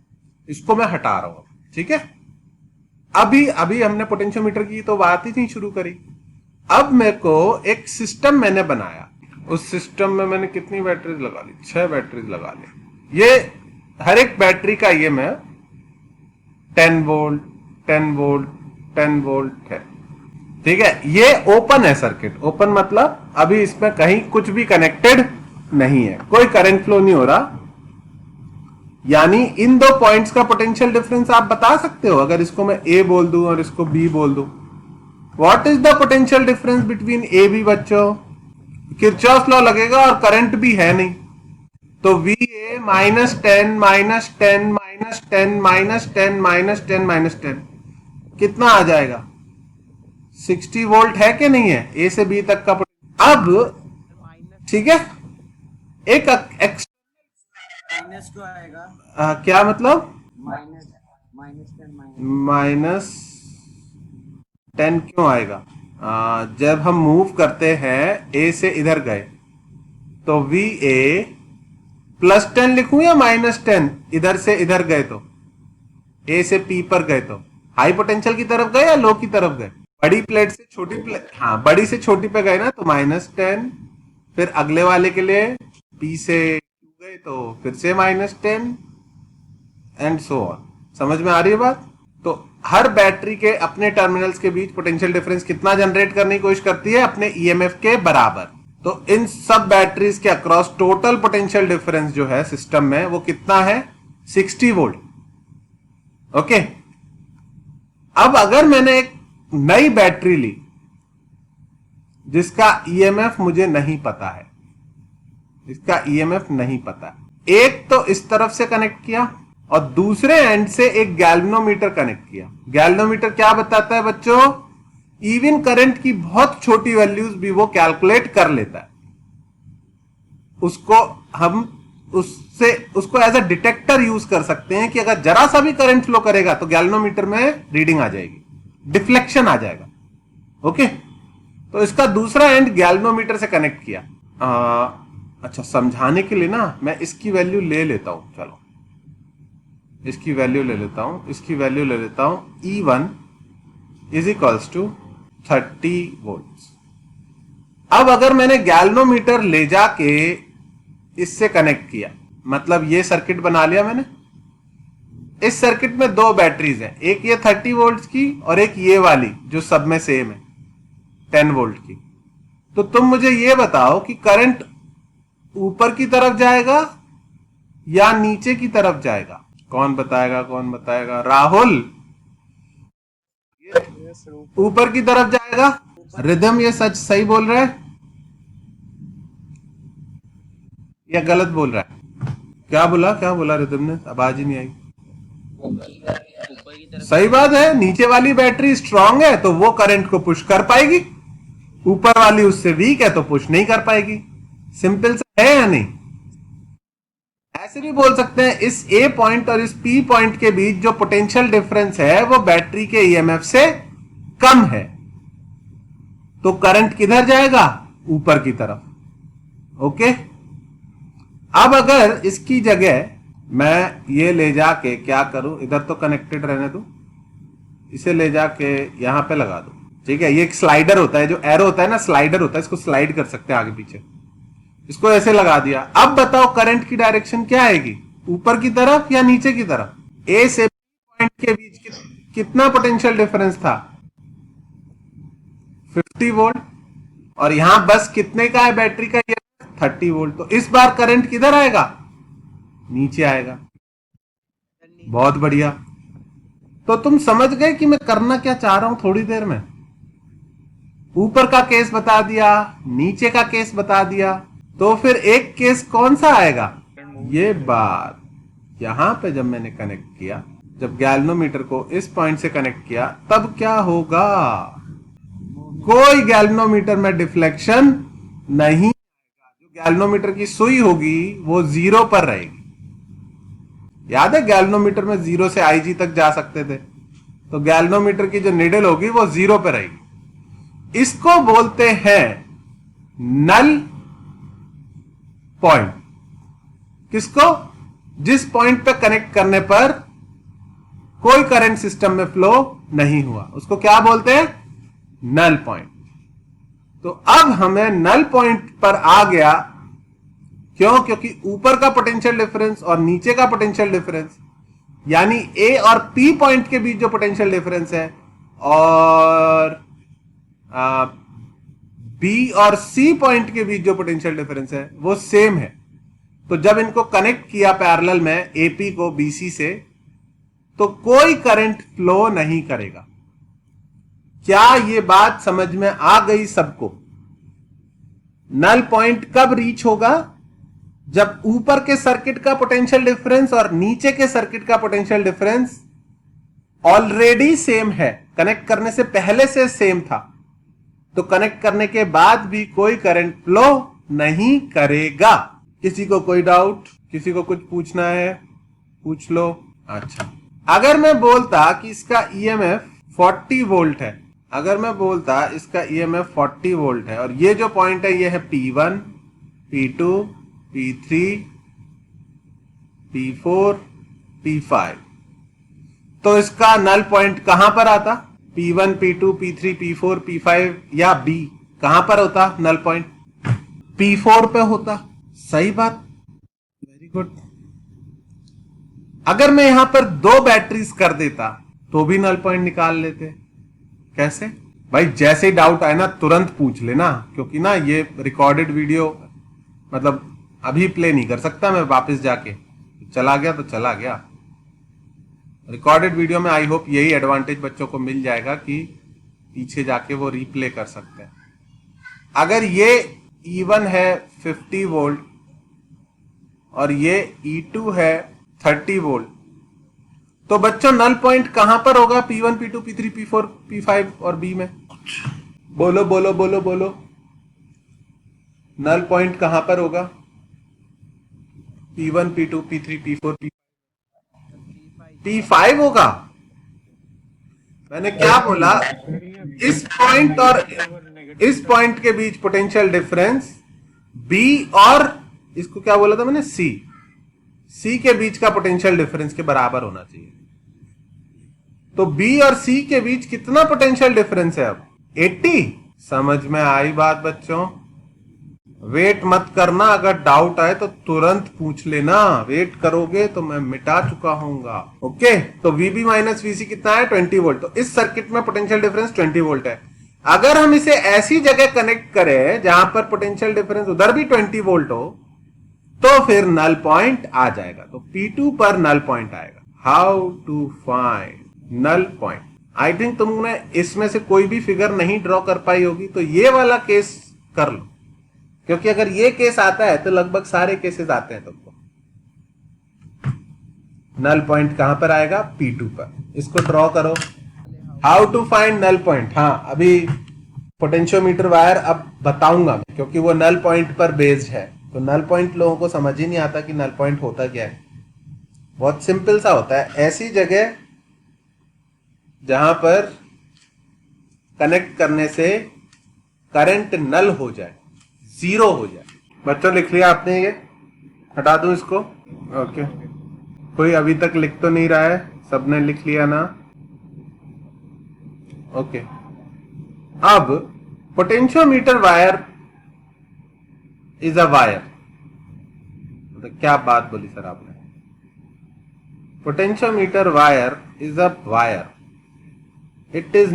इसको मैं हटा रहा हूं, ठीक है। अभी अभी हमने पोटेंशियोमीटर की तो बात ही नहीं शुरू करी। अब मेरे को एक सिस्टम मैंने बनाया, उस सिस्टम में मैंने कितनी बैटरीज लगा ली? 6 बैटरीज लगा ली। ये हर एक बैटरी का ये मैं 10 वोल्ट 10 वोल्ट 10 वोल्ट है, ठीक है। ये ओपन है सर्किट। ओपन मतलब अभी इसमें कहीं कुछ भी कनेक्टेड नहीं है, कोई करंट फ्लो नहीं हो रहा। यानी इन दो पॉइंट्स का पोटेंशियल डिफरेंस आप बता सकते हो। अगर इसको मैं ए बोल दूं और इसको बी बोल दूं, what is the potential difference between A B? बच्चों किरचॉफ लॉ लगेगा और करंट भी है नहीं, तो V A minus 10 minus 10 minus 10 minus 10 minus 10 minus 10 कितना आ जाएगा? 60 वोल्ट है कि नहीं है? ए से बी तक का। अब ठीक है, एक माइनस क्यों आएगा? क्या मतलब? माइनस 10 क्यों आएगा? जब हम मूव करते हैं ए से इधर गए तो वी ए प्लस 10 लिखूं या माइनस 10? इधर से इधर गए तो ए से पी पर गए तो हाई पोटेंशियल की तरफ गए या लो की तरफ गए? बड़ी प्लेट से छोटी प्लेट, हाँ बड़ी से छोटी पे गए ना, तो माइनस 10। फिर अगले वाले के लिए पी से गए तो फिर से माइनस 10 एंड सो ऑन। समझ में आ रही है बात? तो हर बैटरी के अपने टर्मिनल्स के बीच पोटेंशियल डिफरेंस कितना जनरेट करने की कोशिश करती है? अपने ईएमएफ के बराबर। तो इन सब बैटरीज के अक्रॉस टोटल पोटेंशियल डिफरेंस जो है सिस्टम में वो कितना है? 60 वोल्ट। ओके। अब अगर मैंने एक नई बैटरी ली जिसका ईएमएफ मुझे नहीं पता है, इसका ईएमएफ नहीं पता, एक तो इस तरफ से कनेक्ट किया और दूसरे एंड से एक गैल्वेनोमीटर कनेक्ट किया। गैल्वेनोमीटर क्या बताता है बच्चों? इवन करंट की बहुत छोटी वैल्यूज भी वो कैलकुलेट कर लेता है। उसको हम उसको एज अ डिटेक्टर यूज कर सकते हैं कि अगर जरा सा भी करंट फ्लो करेगा तो गैल्वेनोमीटर में रीडिंग आ जाएगी, डिफ्लेक्शन आ जाएगा। ओके, तो इसका दूसरा एंड गैल्वेनोमीटर से कनेक्ट किया। अच्छा, समझाने के लिए ना मैं इसकी वैल्यू ले लेता हूं। चलो इसकी वैल्यू ले लेता हूं, इसकी वैल्यू ले लेता हूं। E1 is equals to 30 volt. अब अगर मैंने गैल्वेनोमीटर ले जाके इससे कनेक्ट किया, मतलब ये सर्किट बना लिया मैंने। इस सर्किट में दो बैटरीज हैं, एक ये 30 वोल्ट की और एक ये वाली जो सब में सेम है 10 वोल्ट की। तो तुम मुझे ये बताओ कि करंट ऊपर की तरफ जाएगा या नीचे की तरफ जाएगा? कौन बताएगा? कौन बताएगा? राहुल, ऊपर की तरफ जाएगा। रिदम ये सच सही बोल रहा है या गलत बोल रहा है? क्या बोला रिदम ने? आवाज ही नहीं आई। सही बात है, नीचे वाली बैटरी स्ट्रांग है तो वो करंट को पुश कर पाएगी, ऊपर वाली उससे वीक है तो पुश नहीं कर पाएगी। सिंपल सा है या नहीं? ऐसे भी बोल सकते हैं इस ए पॉइंट और इस पी पॉइंट के बीच जो पोटेंशियल डिफरेंस है वो बैटरी के ईएमएफ से कम है, तो करंट किधर जाएगा? ऊपर की तरफ। ओके, अब अगर इसकी जगह मैं ये ले जाके क्या करूं, इधर तो कनेक्टेड रहने दूं, इसे ले जाके यहां पे लगा दूं। ठीक है, ये एक स्लाइडर होता है, जो एरो होता है ना, स्लाइडर होता है, इसको स्लाइड कर सकते हैं आगे पीछे। इसको ऐसे लगा दिया। अब बताओ करंट की डायरेक्शन क्या आएगी? ऊपर की तरफ या नीचे की तरफ? ए से बी पॉइंट के बीच कितना पोटेंशियल डिफरेंस था? 50 वोल्ट। और यहां बस कितने का है बैटरी का? 30 वोल्ट। तो इस बार करंट किधर आएगा? नीचे आएगा। बहुत बढ़िया। तो तुम समझ गए कि मैं करना क्या चाह रहा हूं थोड़ी देर में। ऊपर का केस बता दिया, नीचे का केस बता दिया, तो फिर एक केस कौन सा आएगा? ये बात यहां पे जब मैंने कनेक्ट किया, जब गैल्वेनोमीटर को इस पॉइंट से कनेक्ट किया, तब क्या होगा? कोई गैल्वेनोमीटर में डिफ्लेक्शन नहीं। जो गैल्वेनोमीटर की सुई होगी वो 0 पर रहेगी। याद है गैल्वेनोमीटर में 0 से IG तक जा सकते थे, तो गैल्वेनोमीटर की जो निडल होगी वो 0 पर रहेगी। इसको बोलते हैं नल पॉइंट। किसको? जिस पॉइंट पे कनेक्ट करने पर कोई करंट सिस्टम में फ्लो नहीं हुआ, उसको क्या बोलते हैं? Null point. तो अब हमें नल पॉइंट पर आ गया। क्यों? क्योंकि ऊपर का पोटेंशियल डिफरेंस और नीचे का पोटेंशियल डिफरेंस, यानी A और P पॉइंट के बीच जो पोटेंशियल डिफरेंस है और B और C पॉइंट के बीच जो पोटेंशियल डिफरेंस है वो सेम है। तो जब इनको कनेक्ट किया पैरेलल में AP को BC से, तो कोई करंट फ्लो नहीं करेगा। क्या ये बात समझ में आ गई सबको? नल पॉइंट कब रीच होगा? जब ऊपर के सर्किट का पोटेंशियल डिफरेंस और नीचे के सर्किट का पोटेंशियल डिफरेंस ऑलरेडी सेम है, कनेक्ट करने से पहले से सेम था, तो कनेक्ट करने के बाद भी कोई करंट फ्लो नहीं करेगा। किसी को कोई डाउट? किसी को कुछ पूछना है? पूछ लो। अच्छा, अगर मैं बोलता कि इसका EMF 40 वोल्ट है, अगर मैं बोलता इसका EMF 40 वोल्ट है और ये जो पॉइंट है ये है P1, P2, P3, P4, P5, तो इसका नल पॉइंट कहां पर आता? P1, P2, P3, P4, P5 या B कहां पर होता नल पॉइंट? P4 पे होता। सही बात, वेरी गुड। अगर मैं यहां पर 2 बैटरीज कर देता तो भी नल पॉइंट निकाल लेते। कैसे? भाई जैसे ही डाउट आए ना तुरंत पूछ लेना, क्योंकि ना ये रिकॉर्डेड वीडियो मतलब अभी प्ले नहीं कर सकता मैं वापस जाके। चला गया तो चला गया। रिकॉर्डेड वीडियो में आई होप यही एडवांटेज बच्चों को मिल जाएगा कि पीछे जाके वो रिप्ले कर सकते हैं। अगर ये E1 है 50 वोल्ट और ये E2 है 30 वोल्ट, तो बच्चों नल पॉइंट कहां पर होगा? P1, P2, P3, P4, P5 और B में? बोलो बोलो बोलो बोलो, नल पॉइंट कहां पर होगा? P1, P2, P3, P4, P5 होगा। मैंने क्या बोला? इस पॉइंट और इस पॉइंट के बीच पोटेंशियल डिफरेंस B और इसको क्या बोला था मैंने? C के बीच का पोटेंशियल डिफरेंस के बराबर होना चाहिए। तो B और C के बीच कितना पोटेंशियल डिफरेंस है अब? 80। समझ में आई बात बच्चों? वेट मत करना, अगर डाउट आए तो तुरंत पूछ लेना। वेट करोगे तो मैं मिटा चुका हूंगा। ओके, तो VB माइनस VC कितना है? 20 वोल्ट। तो इस सर्किट में पोटेंशियल डिफरेंस 20 वोल्ट है। अगर हम इसे ऐसी जगह कनेक्ट करें जहां पर पोटेंशियल डिफरेंस उधर भी 20 वोल्ट हो, तो फिर नल पॉइंट आ जाएगा। तो P2 पर नल पॉइंट आएगा। How to find null point? I think तुमने इसमें से कोई भी फिगर नहीं ड्रॉ कर पाई होगी, तो ये वाला केस कर लो, क्योंकि अगर ये केस आता है तो लगभग सारे केसेस आते हैं तुमको। नल पॉइंट कहां पर आएगा? P2 पर। इसको ड्रॉ करो। How to find null point? हाँ, अभी पोटेंशियोमीटर वायर अब बताऊंगा मैं, क्योंकि वो नल पॉइंट पर बेस्ड है। तो नल पॉइंट लोगों को समझ ही नहीं आता कि नल पॉइंट होता क्या है। बहुत सिंपल सा होता है, ऐसी जगह जहां पर कनेक्ट करने से करंट नल हो जाए, 0 हो जाए। बच्चों लिख लिया आपने? ये हटा दूं इसको? ओके, कोई अभी तक लिख तो नहीं रहा है? सबने लिख लिया ना? ओके, अब potentiometer wire is a wire. तो क्या बात बोली सर आपने? Potentiometer wire is a wire. It is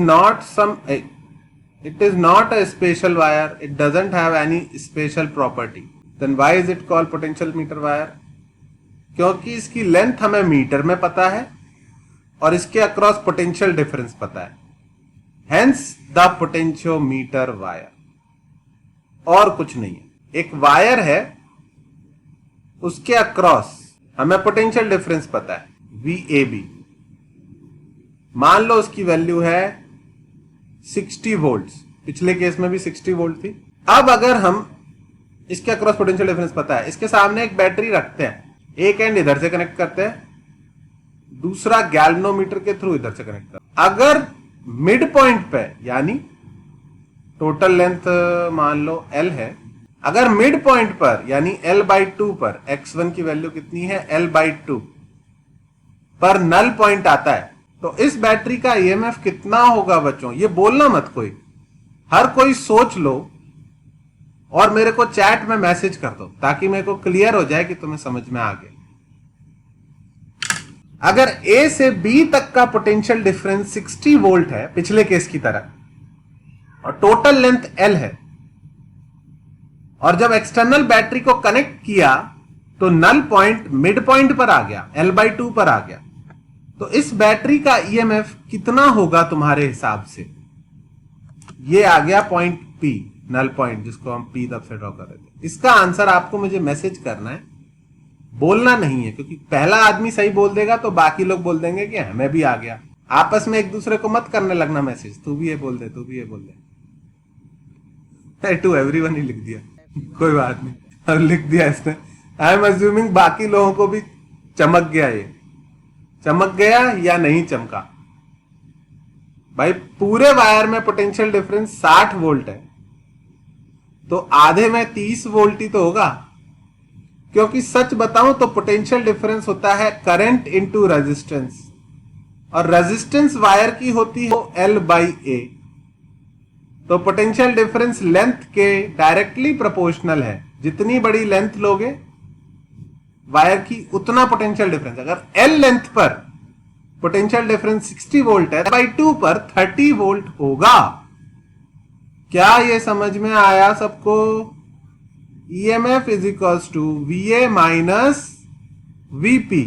not a special wire. It doesn't have any special property. Then why is it called potentiometer wire? क्योंकि इसकी length हमें metre में पता है और इसके अक्रॉस पोटेंशियल डिफरेंस पता है, हेंस द पोटेंशियोमीटर वायर। और कुछ नहीं है, एक वायर है, उसके अक्रॉस हमें पोटेंशियल डिफरेंस पता है VAB। मान लो उसकी वैल्यू है 60 वोल्ट्स, पिछले केस में भी 60 वोल्ट थी। अब अगर हम इसके अक्रॉस पोटेंशियल डिफरेंस पता है, इसके सामने एक बैटरी रखते हैं, एक एंड इधर से कनेक्ट करते हैं, दूसरा गैल्वेनोमीटर के थ्रू इधर से कनेक्ट करते हैं। अगर मिड पॉइंट पे, यानी टोटल लेंथ मान लो L है, अगर मिड पॉइंट पर यानी L/2 पर x1 की वैल्यू कितनी है, L/2 पर नल पॉइंट आता है, तो इस बैटरी का EMF कितना होगा बच्चों? ये बोलना मत कोई, हर कोई सोच लो और मेरे को चैट में मैसेज कर दो ताकि मेरे को क्लियर हो जाए कि तुम्हें समझ में आ गया। अगर A से B तक का पोटेंशियल डिफरेंस 60 वोल्ट है पिछले केस की तरह, और टोटल लेंथ L है, और जब एक्सटर्नल बैटरी को कनेक्ट किया तो नल पॉइंट मिड पॉइंट पर आ गया, L/2 पर आ गया, तो इस बैटरी का EMF कितना होगा तुम्हारे हिसाब से? ये आ गया पॉइंट P, नल पॉइंट, जिसको हम P तब से ड्रॉ कर रहे थे। इसका आंसर आपको मुझे मैसेज करना है, बोलना नहीं है, क्योंकि पहला आदमी सही बोल देगा तो बाकी लोग बोल देंगे कि हमें भी आ गया। आपस में एक दूसरे को मत करने लगना मैसेज, तू भी ये बोल दे, तू भी ये बोल दे। टू एवरीवन ही लिख दिया, कोई बात नहीं, अब लिख दिया इसने। आई एम अज्यूमिंग बाकी लोगों को भी चमक गया, ये चमक गया या नहीं चमका? भाई पूरे वायर में पोटेंशियल डिफरेंस 60 वोल्ट है, तो आधे में 30 वोल्ट ही तो होगा, क्योंकि सच बताऊं तो पोटेंशियल डिफरेंस होता है करंट इनटू रेजिस्टेंस, और रेजिस्टेंस वायर की होती है L/A, तो पोटेंशियल डिफरेंस लेंथ के डायरेक्टली प्रोपोर्शनल है। जितनी बड़ी लेंथ लोगे वायर की, उतना पोटेंशियल डिफरेंस। अगर L लेंथ पर पोटेंशियल डिफरेंस 60 वोल्ट है, L/2 पर 30 वोल्ट होगा। क्या ये समझ में आया सबको? EMF is equals to VA minus VP,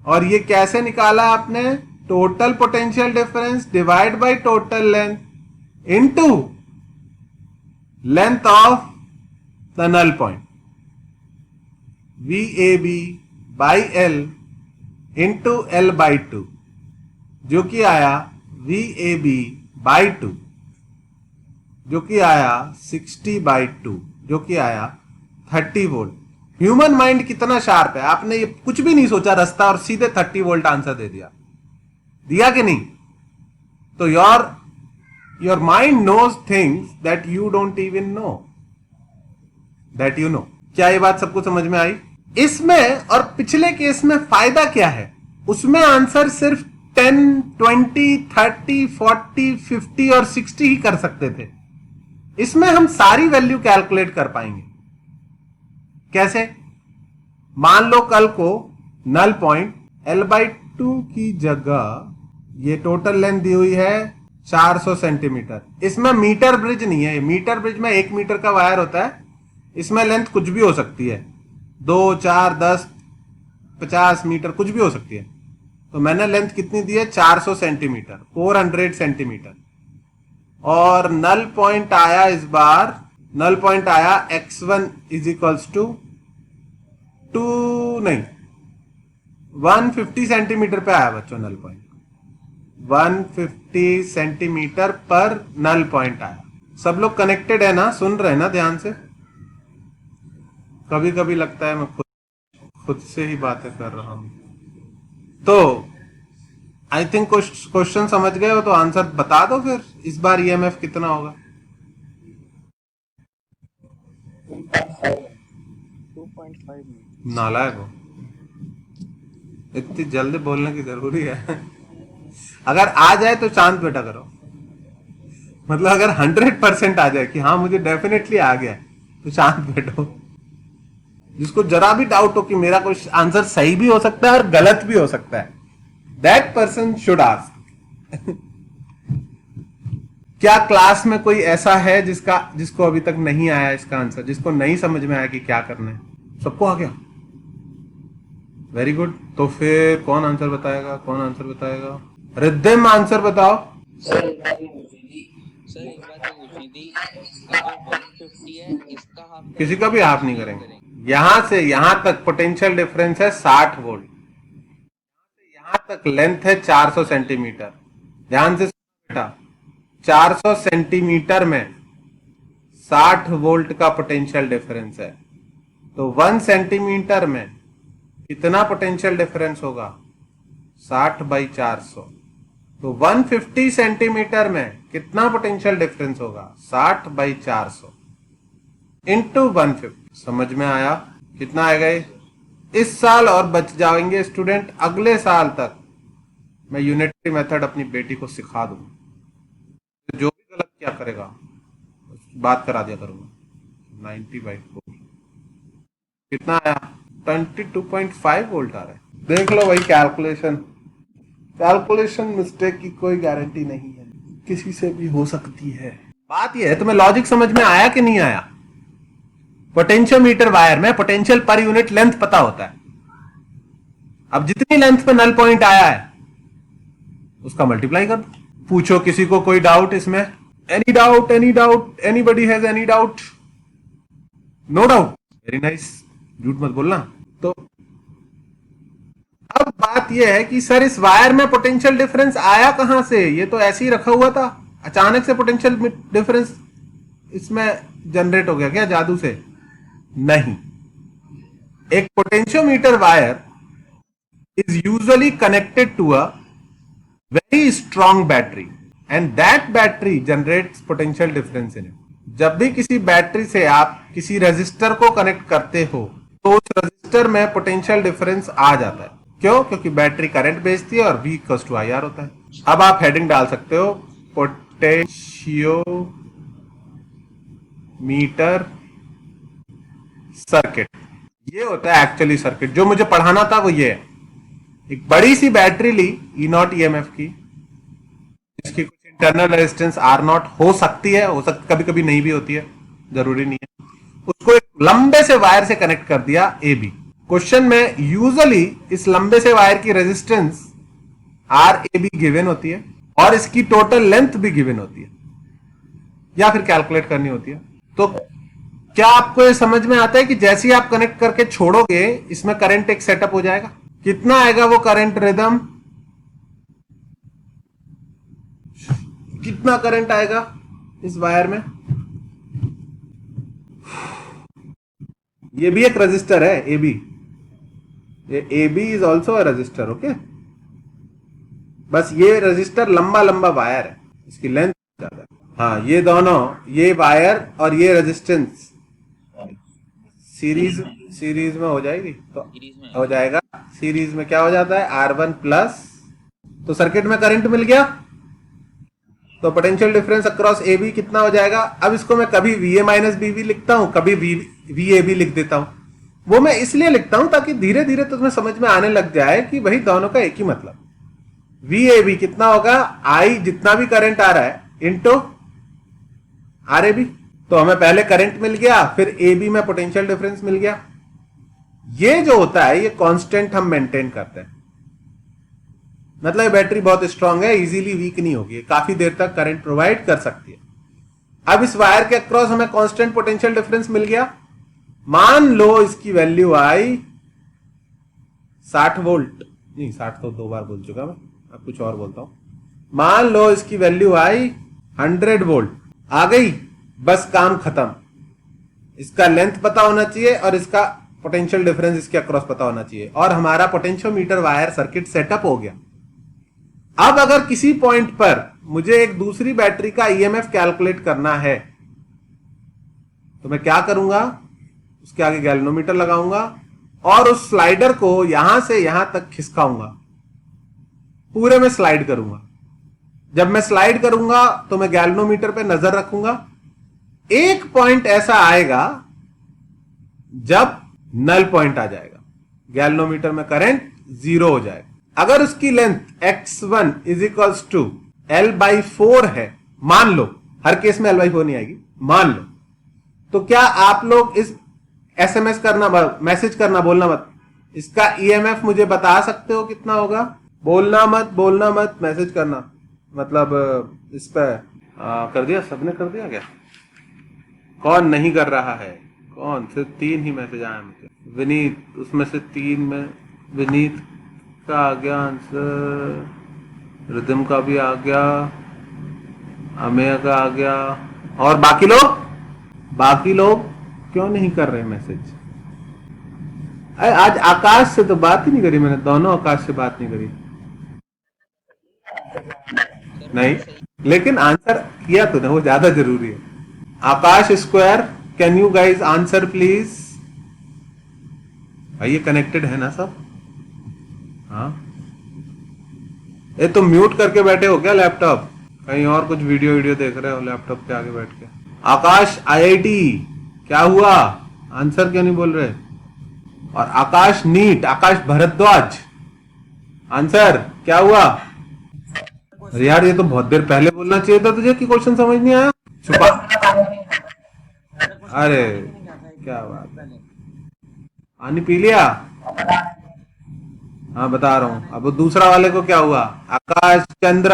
और ये कैसे निकाला आपने? Total potential difference divide by total length into length of the null point, VAB by L into L/2, जो कि आया VAB बाई 2, जो कि आया 60/2, जो कि आया 30 वोल्ट। ह्यूमन माइंड कितना शार्प है, आपने ये कुछ भी नहीं सोचा रास्ता और सीधे 30 वोल्ट आंसर दे दिया, दिया कि नहीं? तो your mind knows things that you don't even know that you know. क्या ये बात सबको समझ में आई? इसमें और पिछले केस में फायदा क्या है? उसमें आंसर सिर्फ 10, 20, 30, 40, 50 और 60 ही कर सकते थे। इसमें हम सारी वैल्यू कैलकुलेट कर पाएंगे। कैसे? मान लो कल को नल पॉइंट L/2 की जगह ये टोटल लेंथ दी हुई है 400 सेंटीमीटर। इसमें मीटर ब्रिज नहीं है, मीटर ब्रिज में 1 मीटर का वायर होता है, इसमें लेंथ कुछ भी हो सकती है, 2, 4, 10, 50 मीटर कुछ भी हो सकती है। तो मैंने लेंथ कितनी दी है? 400 सेंटीमीटर, 400 सेंटीमीटर। और नल पॉइंट आया, इस बार नल पॉइंट आया x1 is equals to 150 centimetre पे आया बच्चों नल पॉइंट। 150 सेंटीमीटर पर नल पॉइंट आया। सब लोग कनेक्टेड है ना, सुन रहे हैं ना ध्यान से? कभी कभी लगता है मैं खुद से ही बातें कर रहा हूं। तो आई थिंक क्वेश्चन समझ गए हो, तो आंसर बता दो फिर। इस बार EMF कितना होगा? 2.5 नालायक हो, इतनी जल्दी बोलने की जरूरी है? अगर आ जाए तो चांद बेटा करो, मतलब अगर 100% आ जाए कि हाँ मुझे डेफिनेटली आ गया, तो चांद बैठो। जिसको जरा भी डाउट हो कि मेरा कोई आंसर सही भी हो सकता है और गलत भी हो सकता है, दैट पर्सन शुड आस्क। क्या क्लास में कोई ऐसा है जिसको अभी तक नहीं आया इसका आंसर, जिसको नहीं समझ में आया कि क्या करना है? सबको आ गया? Very good. तो फिर कौन आंसर बताएगा, कौन आंसर बताएगा? रिद्धिम आंसर बताओ। सर एक बात ये पूछनी थी, ये जो 150 है इसका हाफ किसी का भी हाफ नहीं करेंगे। यहां से यहां तक पोटेंशियल डिफरेंस है 60 वोल्ट, यहां तक लेंथ है 400 सेंटीमीटर। ध्यान से बेटा, 400 सेंटीमीटर में 60 वोल्ट का पोटेंशियल डिफरेंस है, तो 1 सेंटीमीटर में कितना पोटेंशियल डिफरेंस होगा? 60 बाई 400। तो 150 सेंटीमीटर में कितना पोटेंशियल डिफरेंस होगा? 60 बाई 400 इंटू 150। समझ में आया? कितना आएगा ये? इस साल और बच जाएंगे स्टूडेंट, अगले साल तक मैं यूनिटरी मेथड अपनी बेटी को सिखा दूंगा। जो भी गलत क्या करेगा उसकी बात करा दिया करूंगा। 90/4 कितना आया? 22.5 वोल्ट आ रहा है। देख लो भाई, कैलकुलेशन मिस्टेक की कोई गारंटी नहीं है, किसी से भी हो सकती है। बात यह है, तुम्हें लॉजिक समझ में आया कि नहीं आया? पोटेंशियोमीटर वायर में पोटेंशियल पर यूनिट लेंथ पता होता है। अब जितनी लेंथ पे नल पॉइंट आया है उसका मल्टीप्लाई कर दो। पूछो किसी को कोई डाउट इसमें? Any doubt, anybody has any doubt? No doubt, very nice, झूठ मत बोलना। तो अब बात यह है कि सर इस वायर में पोटेंशियल डिफरेंस आया कहां से? ये तो ऐसे ही रखा हुआ था, अचानक से पोटेंशियल डिफरेंस इसमें जनरेट हो गया क्या जादू से? नहीं। एक potentiometer wire is usually connected to a very strong battery and that battery generates potential difference in it. जब भी किसी बैटरी से आप किसी रेजिस्टर को कनेक्ट करते हो तो उस रेजिस्टर में पोटेंशियल डिफरेंस आ जाता है। क्यों? क्योंकि बैटरी करंट भेजती है और V = IR होता है। अब आप हेडिंग डाल सकते हो, पोटेंशियोमीटर सर्किट। ये होता है एक्चुअली सर्किट। जो मुझे पढ़ाना था वो ये है। एक बड़ी सी बैटरी ली E0 EMF की, इसकी कुछ इंटरनल रेजिस्टेंस R0 हो सकती है, कभी कभी नहीं भी होती है, जरूरी नहीं है। उसको एक लंबे से वायर से कनेक्ट कर दिया AB। क्वेश्चन में यूजुअली इस लंबे से वायर की रेजिस्टेंस RAB गिवन होती है और इसकी टोटल लेंथ भी गिवन होती है, या फिर कैलकुलेट करनी होती है। तो क्या आपको ये समझ में आता है कि जैसे ही आप कनेक्ट करके छोड़ोगे इसमें करंट एक सेटअप हो जाएगा? कितना आएगा वो करंट रिदम? कितना करंट आएगा इस वायर में? ये भी एक रजिस्टर है AB। ये AB is also a resistor, okay. बस ये रजिस्टर लंबा लंबा वायर है, इसकी लेंथ ज्यादा है। हाँ, ये दोनों, ये वायर और ये रेजिस्टेंस सीरीज में हो जाएगी तो हो जाएगा। सीरीज में क्या हो जाता है? R1 प्लस, तो सर्किट में करंट मिल गया, तो पोटेंशियल डिफरेंस अक्रॉस AB कितना हो जाएगा? अब इसको मैं कभी VA माइनस BB लिखता हूं, कभी VAB लिख देता हूं। वो मैं इसलिए लिखता हूं ताकि धीरे धीरे तुम्हें समझ में आने लग जाए कि भाई दोनों का एक ही मतलब। VAB कितना होगा? I जितना भी करंट आ रहा है इंटू RAB। तो हमें पहले करंट मिल गया, फिर AB में पोटेंशियल डिफरेंस मिल गया। ये जो होता है ये कांस्टेंट हम मेंटेन करते हैं। मतलब बैटरी बहुत स्ट्रांग है, इजीली वीक नहीं होगी, काफी देर तक करंट प्रोवाइड कर सकती है। अब इस वायर के अक्रॉस हमें कांस्टेंट पोटेंशियल डिफरेंस मिल गया। मान लो इसकी वैल्यू आई 60 वोल्ट, नहीं 60 तो 2 बार बोल चुका मैं, अब कुछ और बोलता हूं। मान लो इसकी वैल्यू आई 100 वोल्ट आ गई, बस काम खत्म। इसका लेंथ पता होना चाहिए और इसका पोटेंशियल डिफरेंस इसके अक्रॉस पता होना चाहिए, और हमारा पोटेंशियोमीटर वायर सर्किट सेटअप हो गया। अब अगर किसी पॉइंट पर मुझे एक दूसरी बैटरी का EMF कैलकुलेट करना है तो मैं क्या करूंगा? उसके आगे गैल्वेनोमीटर लगाऊंगा और उस स्लाइडर को यहां से यहां तक खिसकाऊंगा, पूरे में स्लाइड करूंगा। जब मैं स्लाइड करूंगा तो मैं गैल्वेनोमीटर पे नजर रखूंगा। एक पॉइंट ऐसा आएगा जब नल पॉइंट आ जाएगा, गैल्वेनोमीटर में करंट 0 हो जाएगा। अगर उसकी लेंथ x1 = L/4 है, मान लो, हर केस में L/4 नहीं आएगी, मान लो, तो क्या आप लोग इस SMS करना, मैसेज करना, बोलना मत, इसका ईएमएफ मुझे बता सकते हो कितना होगा? बोलना मत, मैसेज करना। मतलब इस पे कर दिया, सबने कर दिया क्या? कौन नहीं कर रहा है? कौन? सिर्फ 3 ही मैसेज आया मुझे। विनीत, उसमें से 3 में विनीत का आ गया आंसर, रिदम का भी आ गया, अमेय का आ गया, और बाकी लोग क्यों नहीं कर रहे मैसेज? आज आकाश से तो बात ही नहीं करी मैंने, दोनों आकाश से बात नहीं करी। नहीं, लेकिन आंसर किया तूने, वो ज्यादा जरूरी है। Akash square, can you guys answer please? भाई ये कनेक्टेड है ना सब? हाँ, ये तुम म्यूट करके बैठे हो क्या लैपटॉप? कहीं और कुछ वीडियो देख रहे हो लैपटॉप के आगे बैठ के? आकाश आईआईटी, क्या हुआ? आंसर क्यों नहीं बोल रहे? और आकाश नीट, आकाश भारद्वाज, आंसर क्या हुआ? अरे यार, ये तो बहुत देर पहले बोलना चाहिए था तुझे कि क्वेश्चन समझ नहीं आया। छुपा, अरे क्या बात है, पानी पी लिया? हाँ बता रहा हूं। अब वो दूसरा वाले को क्या हुआ? आकाश चंद्र,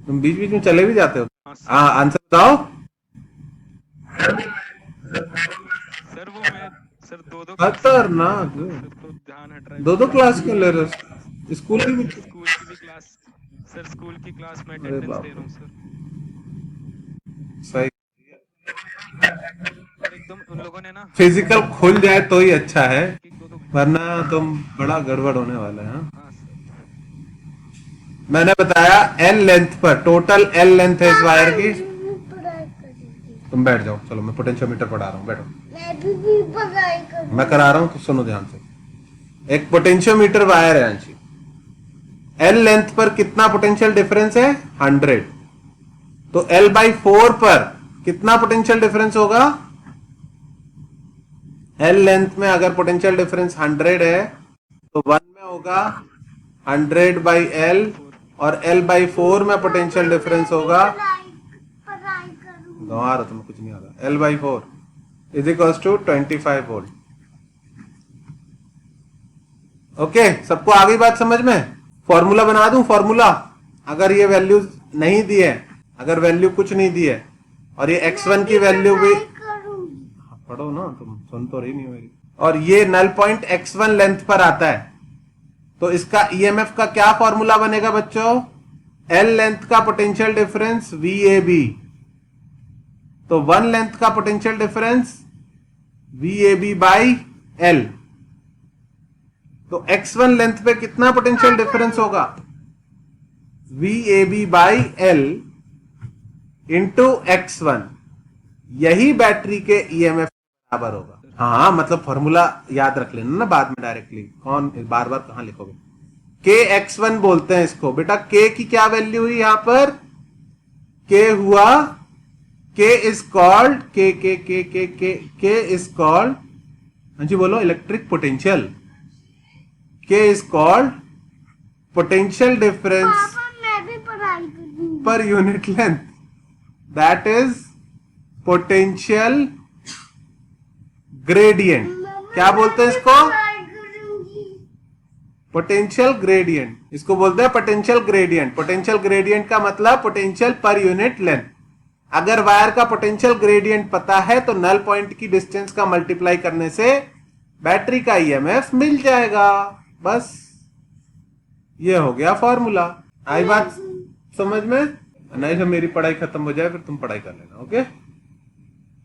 तुम बीच बीच में चले भी जाते हो। हाँ आंसर बताओ। सर वो मैं सर दो खतरनाक, तो ध्यान हट रहा है। 2 क्लास के ले रहे हो? स्कूल की भी क्लास सर, स्कूल की क्लास में अटेंडेंस दे रहा हूँ सर। सही, सर एकदम उन लोगों ने ना फिजिकल खुल जाए तो ही अच्छा है, दो वरना तुम बड़ा गड़बड़ होने वाला है। हाँ? हाँ सर, मैंने बताया एल लेंथ पर, टोटल एल लेंथ है इस वायर की। तुम बैठ जाओ, चलो मैं पोटेंशियोमीटर पढ़ा रहा हूँ, बैठो। मैं करा रहा हूँ तो सुनो ध्यान से। एक पोटेंशियोमीटर वायर है अंशी, एल लेंथ पर कितना पोटेंशियल डिफरेंस है? 100। तो L/4 पर कितना पोटेंशियल डिफरेंस होगा? एल लेंथ में अगर पोटेंशियल डिफरेंस 100 है तो 1 में होगा 100/L, और L/4 में पोटेंशियल डिफरेंस होगा, आ रहा तुम्हें कुछ नहीं आ रहा, L/4 is equal to 25 volt. Okay, सबको आ गई बात समझ में? फॉर्मूला बना दूं? फॉर्मूला, अगर ये वैल्यू नहीं दी है, अगर वैल्यू कुछ नहीं दी है, और ये x1 की वैल्यू भी पढ़ो ना, तुम सुन तो रही नहीं मेरी, और ये नल पॉइंट x1 लेंथ पर आता है, तो इसका ईएमएफ का क्या फॉर्मूला बनेगा बच्चों? L लेंथ का पोटेंशियल डिफरेंस VAB, तो 1 लेंथ का पोटेंशियल डिफरेंस VAB/L, तो x1 लेंथ पे कितना पोटेंशियल डिफरेंस होगा? VAB/L इंटू x1, यही बैटरी के ईएमएफ बराबर होगा। हाँ, मतलब फॉर्मूला याद रख लेना ना बाद में डायरेक्टली, कौन बार बार कहां लिखोगे? KX1 बोलते हैं इसको बेटा। K की क्या वैल्यू हुई यहां पर? K हुआ, K is called, K is called, हाँ जी बोलो, electric potential. K is called potential difference per unit length, that is potential gradient. क्या बोलते हैं इसको? पोटेंशियल ग्रेडियंट, इसको बोलते हैं पोटेंशियल ग्रेडियंट। पोटेंशियल ग्रेडियंट का मतलब पोटेंशियल पर यूनिट लेंथ। अगर वायर का पोटेंशियल ग्रेडियंट पता है तो नल पॉइंट की डिस्टेंस का मल्टीप्लाई करने से बैटरी का ईएमएफ मिल जाएगा। बस ये हो गया फॉर्मूला। आई बात समझ में? नहीं तो मेरी पढ़ाई खत्म हो जाए फिर तुम पढ़ाई कर लेना। ओके,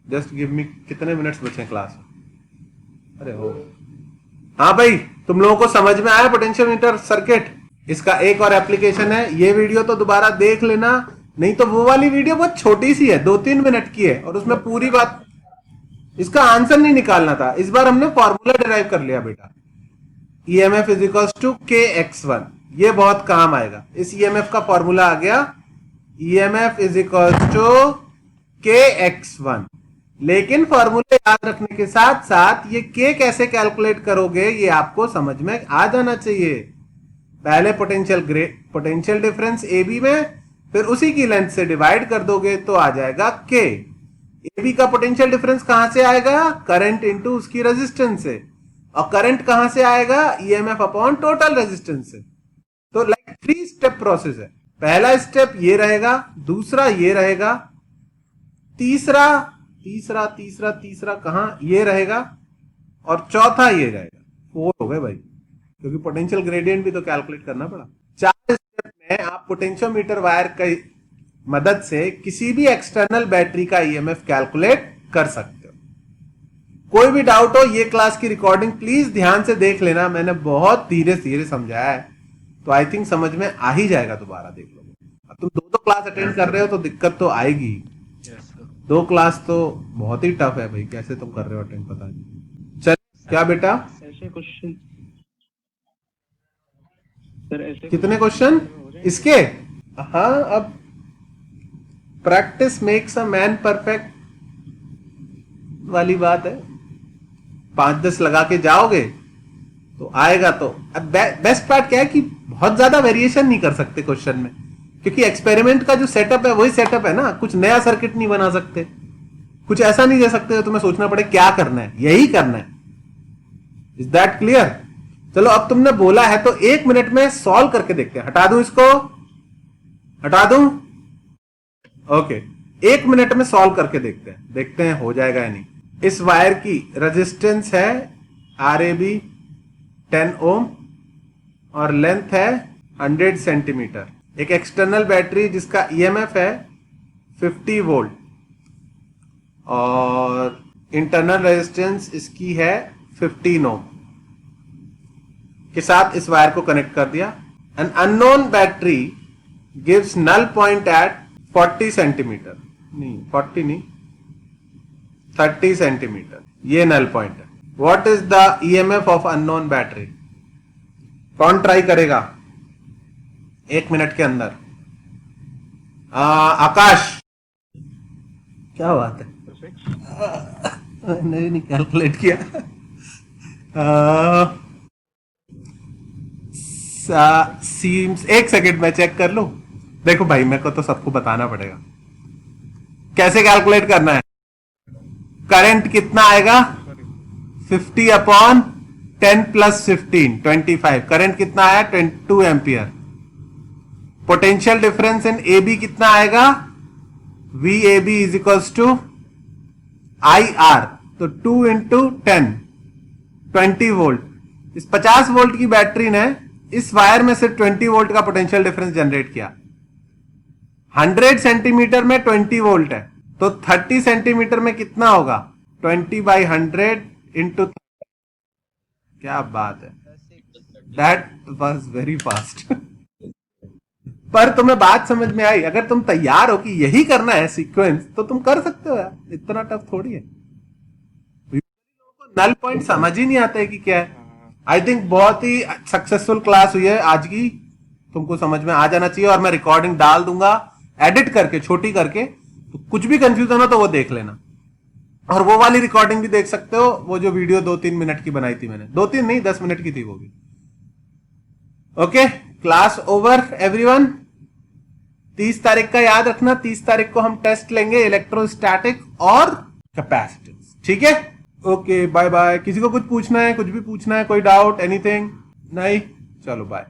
जस्ट गिव मी, कितने मिनट्स बचे क्लास में? अरे हो, हाँ भाई, तुम लोगों को समझ में आया पोटेंशियोमीटर सर्किट? इसका एक और एप्लीकेशन है, ये वीडियो तो दोबारा देख लेना, नहीं तो वो वाली वीडियो बहुत छोटी सी है, 2-3 मिनट की है, और उसमें पूरी बात, इसका आंसर नहीं निकालना था। इस बार हमने फॉर्मूला डिराइव कर लिया बेटा। EMF is equal to KX1, ये बहुत काम आएगा। इस EMF का फॉर्मूला आ गया, EMF is equal to KX1। लेकिन फॉर्मूले याद रखने के साथ साथ ये K कैसे कैलकुलेट करोगे ये आपको समझ में आ जाना चाहिए। पहले पोटेंशियल डिफरेंस AB में, फिर उसी की लेंथ से डिवाइड कर दोगे तो आ जाएगा K। AB का पोटेंशियल डिफरेंस कहां से आएगा? करंट इनटू उसकी रेजिस्टेंस से, और करंट कहां से आएगा? EMF अपॉन टोटल रेजिस्टेंस से। तो लाइक 3 स्टेप प्रोसेस है। पहला स्टेप ये रहेगा, दूसरा ये रहेगा, तीसरा तीसरा तीसरा तीसरा कहां? ये रहेगा, और चौथा ये रहेगा। 4 हो गए भाई, क्योंकि पोटेंशियल ग्रेडियंट भी तो कैलकुलेट करना पड़ा। 4 स्टेप में आप पोटेंशियोमीटर वायर की मदद से किसी भी एक्सटर्नल बैटरी का EMF कैलकुलेट कर सकते हो। कोई भी डाउट हो, ये क्लास की रिकॉर्डिंग प्लीज ध्यान से देख लेना, मैंने बहुत धीरे धीरे समझाया है, तो आई थिंक समझ में आ ही जाएगा। दोबारा देख लो। अब तुम 2 क्लास अटेंड कर रहे हो तो दिक्कत तो आएगी। 2 क्लास तो बहुत ही टफ है भाई, कैसे तुम कर रहे हो अटेंड पता नहीं। चल क्या बेटा, ऐसे क्वेश्चन सर, ऐसे कितने क्वेश्चन इसके? हाँ, अब practice makes a man perfect वाली बात है। 5-10 लगा के जाओगे तो आएगा। तो अब बेस्ट पार्ट क्या है कि बहुत ज्यादा वेरिएशन नहीं कर सकते क्वेश्चन में, क्योंकि एक्सपेरिमेंट का जो सेटअप है वही सेटअप है ना। कुछ नया सर्किट नहीं बना सकते, कुछ ऐसा नहीं दे सकते तुम्हें सोचना पड़े क्या करना है, यही करना है। Is that clear? चलो, अब तुमने बोला है तो 1 मिनट में सॉल्व करके देखते हैं। हटा दूं इसको, हटा दूं? ओके, 1 मिनट में सॉल्व करके देखते हैं हो जाएगा या नहीं। इस वायर की रेजिस्टेंस है RAB 10 ओम और लेंथ है 100 सेंटीमीटर। एक एक्सटर्नल बैटरी जिसका EMF है 50 वोल्ट और इंटरनल रेजिस्टेंस इसकी है 15 ओम के साथ इस वायर को कनेक्ट कर दिया। An unknown battery gives null point at 40 centimetre, नहीं 40 नहीं 30 सेंटीमीटर, ये नल पॉइंट है। What is the EMF of unknown battery? कौन ट्राई करेगा 1 मिनट के अंदर? आकाश, क्या बात है, नहीं कैलकुलेट किया। सीम्स 1 सेकेंड में चेक कर लूं। देखो भाई, मेरे को तो सबको बताना पड़ेगा कैसे कैलकुलेट करना है। करंट कितना आएगा? 50 अपॉन 10 प्लस 15 25। करंट कितना आया? 22 ampere. Potential difference in AB कितना आएगा? VAB is equals to IR, तो 2 इंटू 10 20 वोल्ट। इस 50 वोल्ट की बैटरी ने इस वायर में से 20 वोल्ट का पोटेंशियल डिफरेंस जनरेट किया। 100 सेंटीमीटर में 20 वोल्ट है, तो 30 सेंटीमीटर में कितना होगा? 20/100 इंटू। क्या बात है, दैट वाज वेरी फास्ट। पर तुम्हें बात समझ में आई? अगर तुम तैयार हो कि यही करना है सीक्वेंस, तो तुम कर सकते हो यार, इतना टफ थोड़ी है। नल पॉइंट समझ ही नहीं आता है कि क्या है। आई थिंक बहुत ही सक्सेसफुल क्लास हुई है आज की, तुमको समझ में आ जाना चाहिए। और मैं रिकॉर्डिंग डाल दूंगा एडिट करके, छोटी करके, तो कुछ भी कंफ्यूजन हो तो वो देख लेना। और वो वाली रिकॉर्डिंग भी देख सकते हो, वो जो वीडियो 2-3 मिनट की बनाई थी मैंने, 2-3 नहीं 10 मिनट की थी वो भी। Okay, class over everyone. 30 तारीख का याद रखना, 30 तारीख को हम टेस्ट लेंगे इलेक्ट्रोस्टैटिक और कैपेसिटेंस, ठीक है? Okay, bye bye. किसी को कुछ पूछना है, कुछ भी पूछना है, कोई डाउट, एनीथिंग? नहीं, चलो बाय।